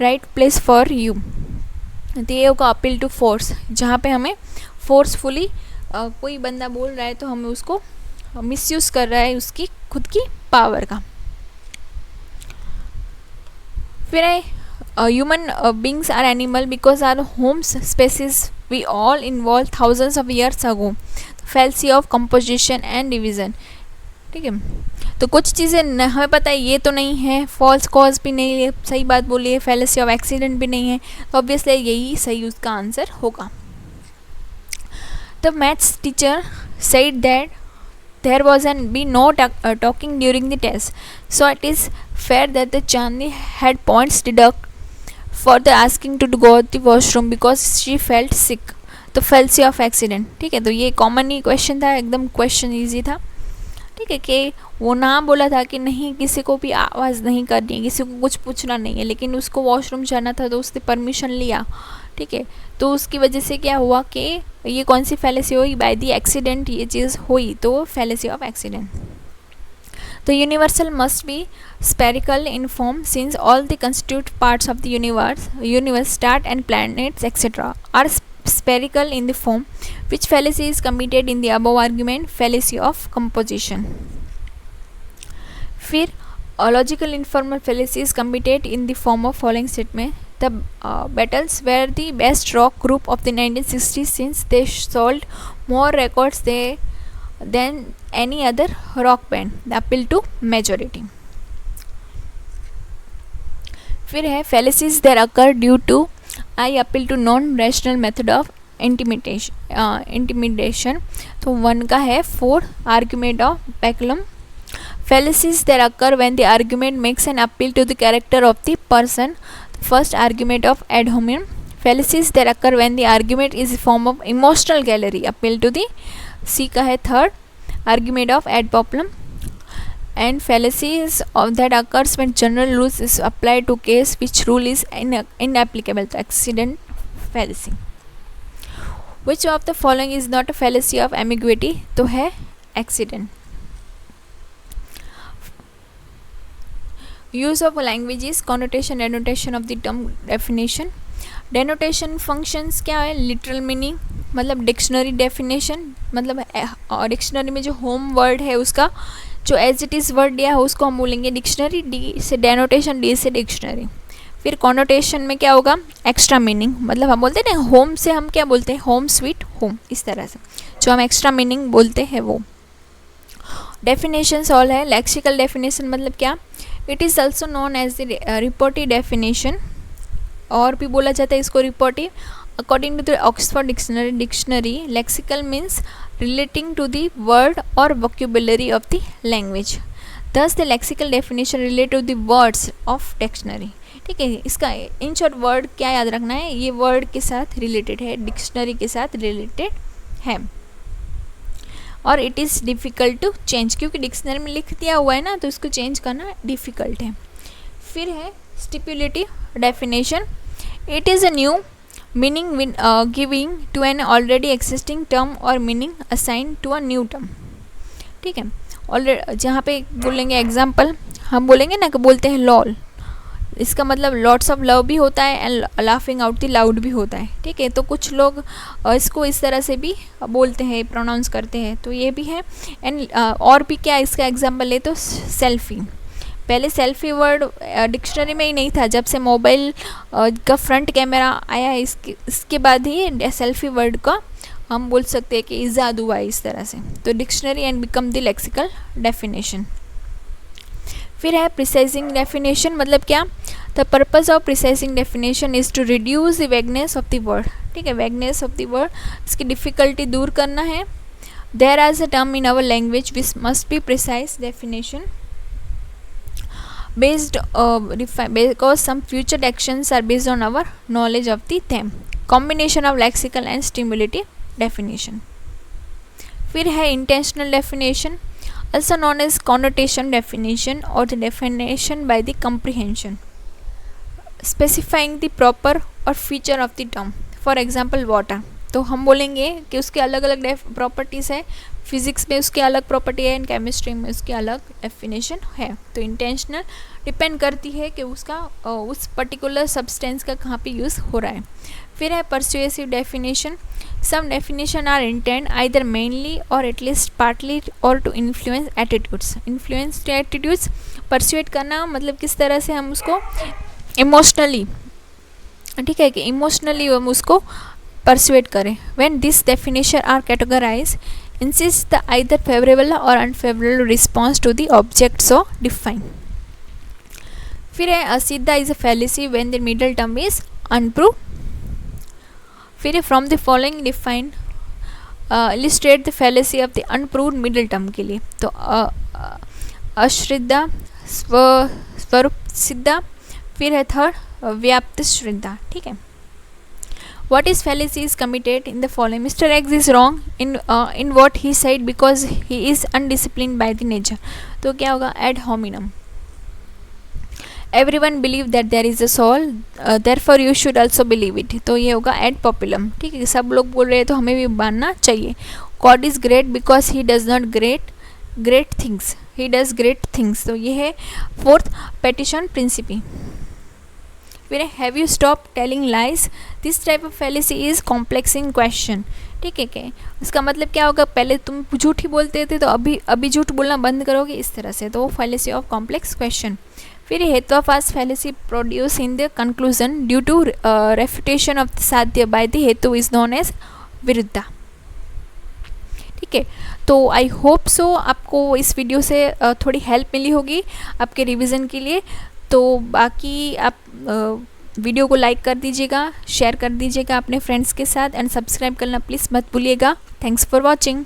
right place for you. तो ये होगा appeal to force, जहाँ पे हमें forcefully कोई बंदा बोल रहा है तो हमें उसको मिसयूज़ कर रहा है उसकी खुद की पावर का। फिर है human beings are animal because are homes species we all involve thousands of years ago, fallacy of composition and division. ठीक है, तो कुछ चीज़ें हमें पता है ये तो नहीं है, फॉल्स कॉज भी नहीं है, सही बात बोली है, फैलेसी ऑफ एक्सीडेंट भी नहीं है, तो ऑब्वियसली यही सही उसका आंसर होगा। The maths teacher said that there was an be no talking during the test, so it is fair that the Chandni had points deduct for the asking to go the washroom because she felt sick. तो fallacy of accident, ठीक है, तो ये common ही question था, एकदम question easy था। ठीक है, कि वो ना बोला था कि नहीं किसी को भी आवाज़ नहीं करनी है, किसी को कुछ पूछना नहीं है, लेकिन उसको वॉशरूम जाना था तो उसने परमिशन लिया। ठीक है, तो उसकी वजह से क्या हुआ कि ये कौन सी फैलेसी हुई, बाय द एक्सीडेंट ये चीज़ हुई, तो fallacy of accident. The universal must be spherical in form since all the constituent parts of the universe, star and planets, etc. are spherical in the form. Which fallacy is committed in the above argument? Fallacy of composition. फिर logical informal fallacy is committed in the form of following statement. The Beatles were the best rock group of the 1960s since they sold more records than any other rock band. The appeal to majority. फिर है fallacies that occur due to I appeal to non-rational method of intimidation. तो one का है for argument of peculum. Fallacies that occur when the argument makes an appeal to the character of the person. First argument of ad hominem. Fallacies that occur when the argument is a form of emotional gallery. Appeal to the C का है third argument of ad populum. And fallacies of that occurs when general rules is applied to case which rule is inapplicable to accident fallacy. Which of the following is not a fallacy of ambiguity? तो है accident. Use of language is connotation denotation of the term definition. Denotation functions क्या है? Literal meaning मतलब dictionary definition, मतलब dictionary में जो home word है उसका जो एज इट इज़ वर्ड दिया है उसको हम बोलेंगे डिक्शनरी, डी से डेनोटेशन, डी से डिक्शनरी। फिर कॉनोटेशन में क्या होगा? एक्स्ट्रा मीनिंग, मतलब हम बोलते हैं ना होम से हम क्या बोलते हैं? होम स्वीट होम, इस तरह से जो हम एक्स्ट्रा मीनिंग बोलते हैं वो। डेफिनेशन ऑल है। लेक्सिकल डेफिनेशन मतलब क्या? It is also known as the reportive definition, और भी बोला जाता है इसको reportive. According to the Oxford dictionary lexical means relating to the word और vocabulary of the language. Thus the lexical definition relate to the words of dictionary. ठीक है, इसका इन शॉर्ट वर्ड क्या याद रखना है? ये वर्ड के साथ रिलेटेड है, डिक्शनरी के साथ रिलेटेड है, और it is difficult to change, क्योंकि डिक्शनरी में लिख दिया हुआ है ना, तो इसको चेंज करना डिफ़िकल्ट है। फिर है stipulative definition. It is a new meaning giving to an already existing term और meaning assign to a new term. ठीक है, ऑलरेडी जहाँ पे बोलेंगे एग्जाम्पल, हम बोलेंगे ना कि बोलते हैं लॉल, इसका मतलब लॉट्स ऑफ लव भी होता है and laughing out the loud भी होता है, ठीक है। तो कुछ लोग इसको इस तरह से भी बोलते हैं, प्रोनाउंस करते हैं, तो ये भी है। एंड और भी क्या इसका एग्जांपल ले तो सेल्फी, पहले सेल्फी वर्ड डिक्शनरी में ही नहीं था, जब से मोबाइल का फ्रंट कैमरा आया है इसके बाद ही सेल्फी वर्ड का हम बोल सकते हैं कि इजाद हुआ है इस तरह से। तो dictionary and become the lexical definition. फिर है प्रिसाइजिंग डेफिनेशन, मतलब क्या, the purpose of precising definition is to reduce the vagueness of the word, ठीक है, वैगनेस ऑफ द वर्ड, इसकी डिफ़िकल्टी दूर करना है। There are a term in our language which must be precise definition based because some future actions are based on our knowledge of the theme, combination of lexical and stimulative definition. फिर है intentional definition, also known as connotation definition or the definition by the comprehension, specifying the proper or feature of the term. For example water, तो हम बोलेंगे कि उसके अलग अलग properties है, फिज़िक्स में उसकी अलग प्रॉपर्टी है एंड केमिस्ट्री में उसकी अलग डेफिनेशन है। तो इंटेंशनल डिपेंड करती है कि उसका उस पर्टिकुलर सब्सटेंस का कहाँ पे यूज़ हो रहा है। फिर है persuasive definition, some definition are intend either mainly और एटलीस्ट पार्टली और to influence attitudes, influence attitudes, persuade करना मतलब किस तरह से हम उसको इमोशनली, ठीक है, कि इमोशनली हम उसको परसुएट करें। When this definition are categorise insist the either favorable or unfavorable response to the object so defined. फिर है असिद्धा is a fallacy when the middle term is unproved. फिर है from the following defined illustrate the fallacy of the unproved middle term के लिए, तो अश्रद्धा, स्वरूप सिद्धा, फिर है थर्ड व्याप्त श्रद्धा, ठीक है। What is fallacy is committed in the following: Mr. X is wrong in what he said because he is undisciplined by the nature. तो क्या होगा? ad hominem. Everyone believe that there is a soul, therefore you should also believe it. तो ये होगा ad populum, ठीक है, सब लोग बोल रहे हैं तो हमें भी मानना चाहिए. God is great because he does not great things. He does great things. तो ये है fourth petition principi. फिर have you stop telling lies, this type of fallacy is complex in question, ठीक है। क्या इसका मतलब क्या होगा? पहले तुम झूठ ही बोलते थे तो अभी झूठ बोलना बंद करोगे, इस तरह से, तो वो फैलेसी ऑफ कॉम्प्लेक्स क्वेश्चन। फिर हेतुवाफास fallacy produce in the conclusion due to refutation of the साध्य बाय द हेतु इज नोन एज विरुद्धा, ठीक है। तो आई होप सो आपको इस वीडियो से थोड़ी हेल्प मिली होगी आपके रिवीजन के लिए। तो बाकी आप वीडियो को लाइक कर दीजिएगा, शेयर कर दीजिएगा अपने फ्रेंड्स के साथ एंड सब्सक्राइब करना प्लीज़ मत भूलिएगा। Thanks for watching.